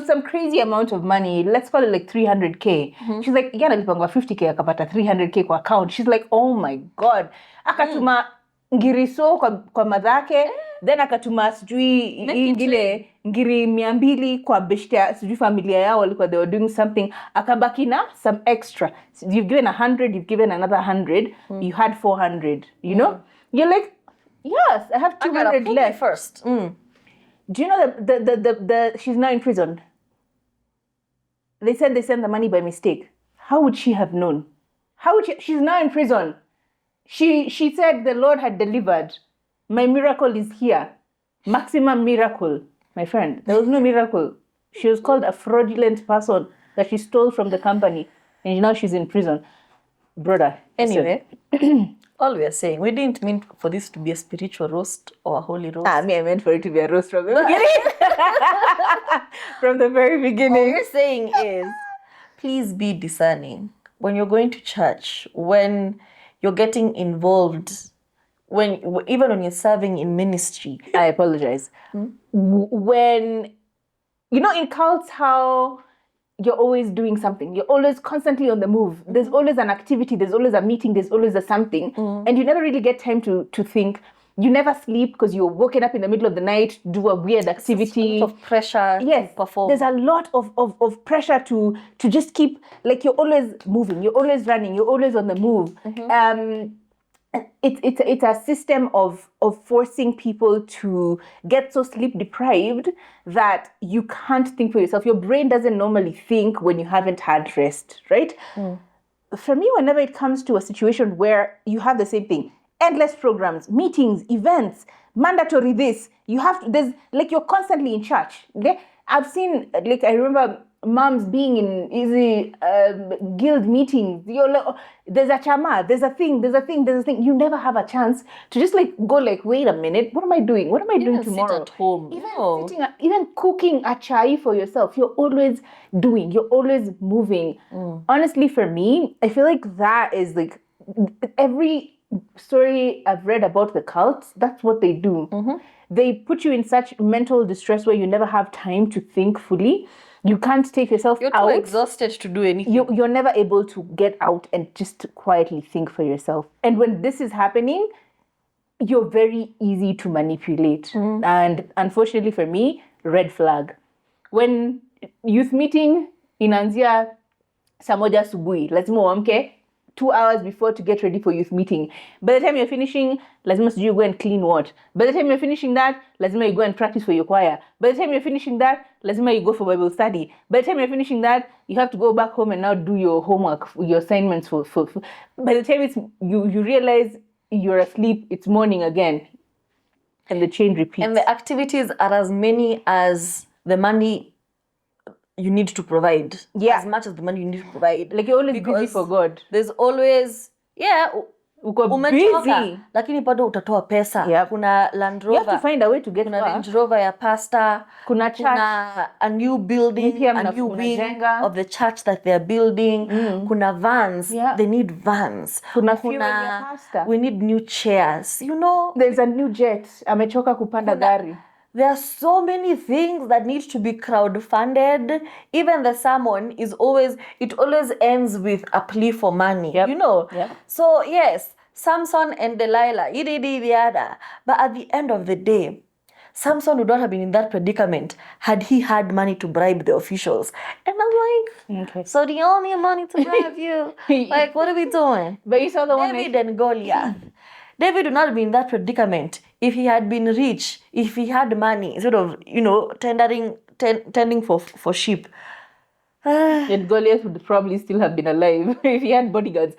some crazy amount of money. Let's call it like 300K. She's like, yeah, nalipangwa 50K akapata 300K kwa account. She's like, oh my god. Akatuma ngiriso kwa madhake, then akatuma sijui ingine ngiri 200 kwa beshte sijui familia yao walikuwa they were doing something, akabaki na some extra. So you've given 100, you've given another 100, you had 400, you know? You're like, yes, I have 200 left. First. Do you know the she's now in prison? They said they sent the money by mistake. How would she have known? She's now in prison. She said the Lord had delivered. My miracle is here. Maximum miracle. My friend, there was no miracle. She was called a fraudulent person that she stole from the company. And now she's in prison. Brother. Anyway, all we are saying, we didn't mean for this to be a spiritual roast or a holy roast. I meant for it to be a roast from the beginning. From the very beginning. What we're saying is, please be discerning. When you're going to church, when you're getting involved, even when you're serving in ministry. I apologize. When, you know, in cults, how you're always doing something. You're always constantly on the move. There's always an activity. There's always a meeting. There's always a something. And you never really get time to think. You never sleep because you're woken up in the middle of the night, do a weird activity. There's a lot of pressure to perform. There's a lot of pressure to just keep, like you're always moving. You're always running. You're always on the move. It's a system of forcing people to get so sleep deprived that you can't think for yourself. Your brain doesn't normally think when you haven't had rest, right? For me, whenever it comes to a situation where you have the same thing, endless programs, meetings, events, mandatory this, you have to, there's like you're constantly in church. I've seen, like I remember moms being in easy guild meetings. You're like, there's a chama, there's a thing. You never have a chance to just like go like, wait a minute, what am I doing? What am I doing tomorrow? Sit at home. Even cooking a chai for yourself. You're always doing. You're always moving. Honestly, for me, I feel like that is like every story I've read about the cults, that's what they do. They put you in such mental distress where you never have time to think fully. You can't take yourself out. You're too exhausted to do anything. You're never able to get out and just quietly think for yourself. And when this is happening, you're very easy to manipulate. And unfortunately for me, red flag. When youth meeting inaanzia saa moja asubuhi, lazima uamke 2 hours before to get ready for youth meeting. By the time you're finishing, lazima you go and clean what. By the time you're finishing that, lazima you go and practice for your choir. By the time you're finishing that, lazima you go for Bible study. By the time you're finishing that, you have to go back home and now do your homework, your assignments for by the time it's you realize you're asleep, it's morning again. And the chain repeats. And the activities are as many as the money you need to provide. As much as the money you need to provide. Like you're always busy for God. There's always, uko umetoka, busy. lakini bado utatoa pesa. Kuna Land Rover. You have to find a way to get kuna Range Rover ya pastor. Kuna church. Kuna a new building, a new wing of the church that they're building. Kuna vans. They need vans. Kuna fuel ya pastor. We need new chairs. You know. There's a new jet. Amechoka kupanda gari. There are so many things that need to be crowdfunded. Even the sermon always ends with a plea for money. You know? So yes, Samson and Delilah, the other. But at the end of the day, Samson would not have been in that predicament had he had money to bribe the officials. And I'm like, so the only money to bribe you? Like, what are we doing? But you saw the one David and Goliath. David would not have been in that predicament if he had been rich, if he had money, sort of, tending for sheep. And Goliath would probably still have been alive if he had bodyguards.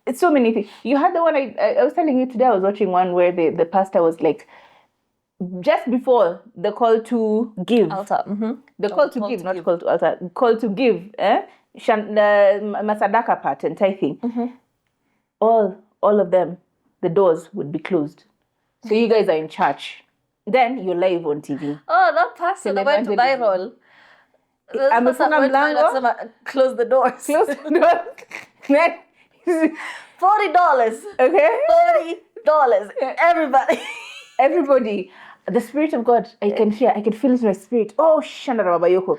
It's so many things. You had the one I was telling you today, I was watching one where the pastor was like, just before the call to give. Altar. The call to give, not call to altar. Call to give. The Masadaka part and tithing. All of them, the doors would be closed. So you guys are in church. Then you're live on TV. Oh, that pastor that went viral. Amefunga mlango. Close the doors. Close the door. $40. Okay? $40. Everybody. Everybody. The Spirit of God, I can hear, I can feel it in my spirit. Oh, Shandara Babayoko.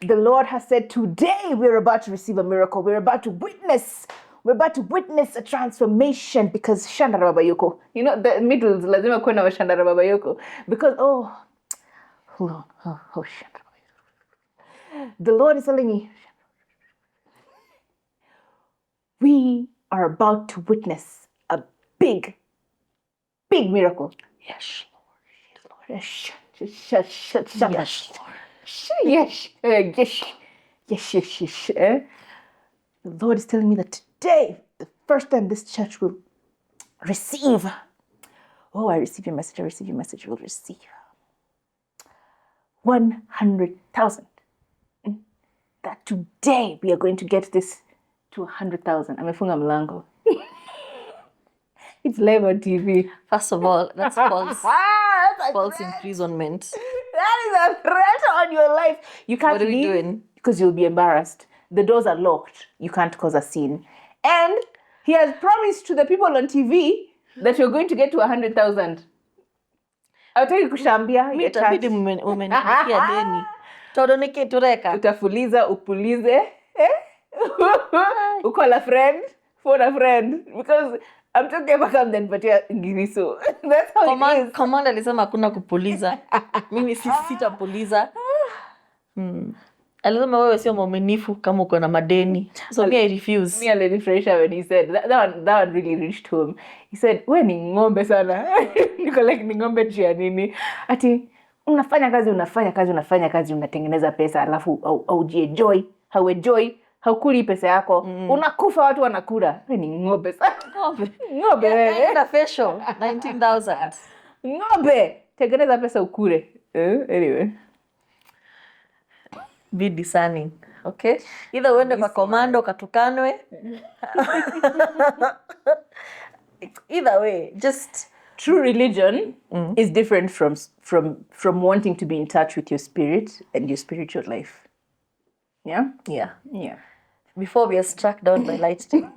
The Lord has said, today we're about to receive a miracle. We're about to witness a transformation because Shandara Babayoko. You know, the middle is lazima kuwe na Shandara Babayoko. Because, hold on. Oh, Shandara Babayoko. The Lord is telling me, we are about to witness a big miracle. Yes, Lord. Yes. Yes, Lord. Yes. The Lord is telling me that today, the first time this church will receive. Oh, I receive your message. I receive your message. We'll receive 100,000. That today we are going to get this to 100,000. Amefunga mlango. It's live on TV. First of all, that's false imprisonment. That is a threat on your life. You can't What are we leave doing? because you'll be embarrassed. The doors are locked. You can't cause a scene. And he has promised to the people on TV that you're going to get to 100,000. Hawataki kushambia. Itabidi umenikia deni. Todonike tureka. Utafuliza, upulize. Call a friend. Phone a friend. Because I'm talking about then patia ngiriso. That's how it is. Command alisema hakuna kupuliza. Mimi sitapuliza. Alisema wewe sio mwaminifu kama uko na madeni. So me I refuse. Me and Lady Fresha when he said that one really reached home. He said, "We ni ng'ombe sana." Niko like ni ng'ombe jia nini? Ati unafanya kazi unatengeneza pesa alafu haujienjoy, haukuli pesa yako. Unakufa watu wanakula. We ni ng'ombe sana. Ng'ombe wewe. Na facial 19,000. Ng'ombe. Tengeneza pesa ukule. Anyway. Be discerning. Okay? Either uende kwa komando katukanwe. Either way, just true religion is different from wanting to be in touch with your spirit and your spiritual life. Yeah? Yeah. Before we are struck down by lightning.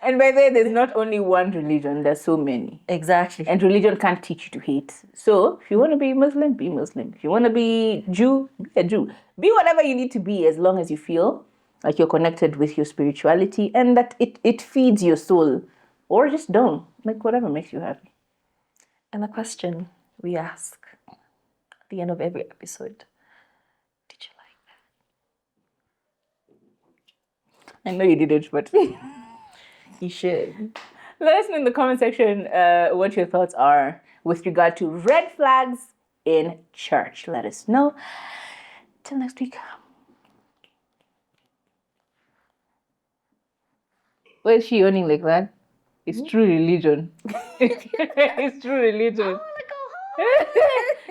And by the way, there's not only one religion, there's so many. Exactly. And religion can't teach you to hate. So if you want to be Muslim, be Muslim. If you want to be Jew, be a Jew. Be whatever you need to be as long as you feel like you're connected with your spirituality and that it feeds your soul. Or just don't. Like whatever makes you happy. And the question we ask at the end of every episode, did you like that? I know you didn't, but You should. let us know in the comment section what your thoughts are with regard to red flags in church. Let us know. Till next week. Why is she yawning like that? It's true religion. It's true religion.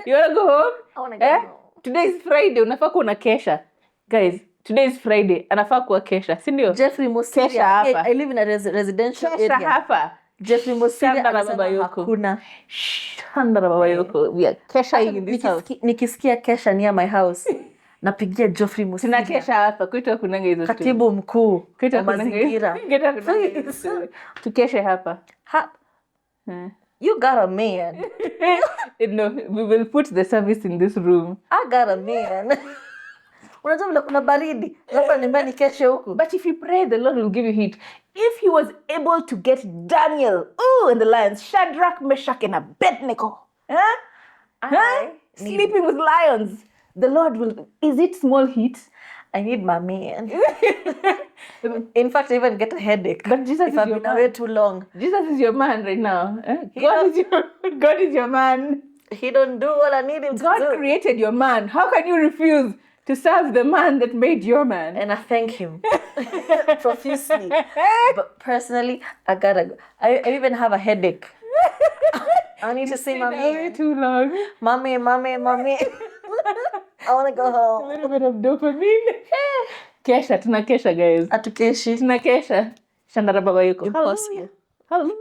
You wanna go home? I wanna go home. Today is Friday. Unafaa kuwa na kesha. Guys, today is Friday. Anafaa kuwa kesha. Si ndio? Jeffrey Mosiria. Kesha hapa. I live in a residential Kesha area. hapa. Jeffrey Mosiria Shanda na anasema baba yoko. hakuna. Shanda na baba yoko. We are kesha in this house. Nikisikia kesha near my house. Napigia Jeffrey Mosiria. Tuna kesha hapa. Kwetu hakunanga hizo story. Katibu mkuu Kwetu wa hakunanga mazingira. Kwetu hakunanga hizo story. Tukeshe hapa. You got a man. No, we will put the service in this room. I got a man. Unajua vile kuna baridi. Labda nimbani keshe huku. But if you pray, the Lord will give you heat. If he was able to get Daniel, in the lions, Shadrach, Meshach, and Abednego, sleeping with lions, the Lord will. Is it small heat? I need my man. In fact, I even get a headache. But Jesus if is I've your been man. away too long. Jesus is your man right now. God is your man. He don't do what I need him to do. God created your man. How can you refuse to serve the man that made your man? And I thank him profusely. But personally, I gotta go. I even have a headache. I need to see my man. Too long. Mommy. I want to go home. A little bit of dopamine. Kesha, tuna kesha, guys. Atukeshi. Tuna kesha. Shandara baba yuko. Impossible. Hallelujah.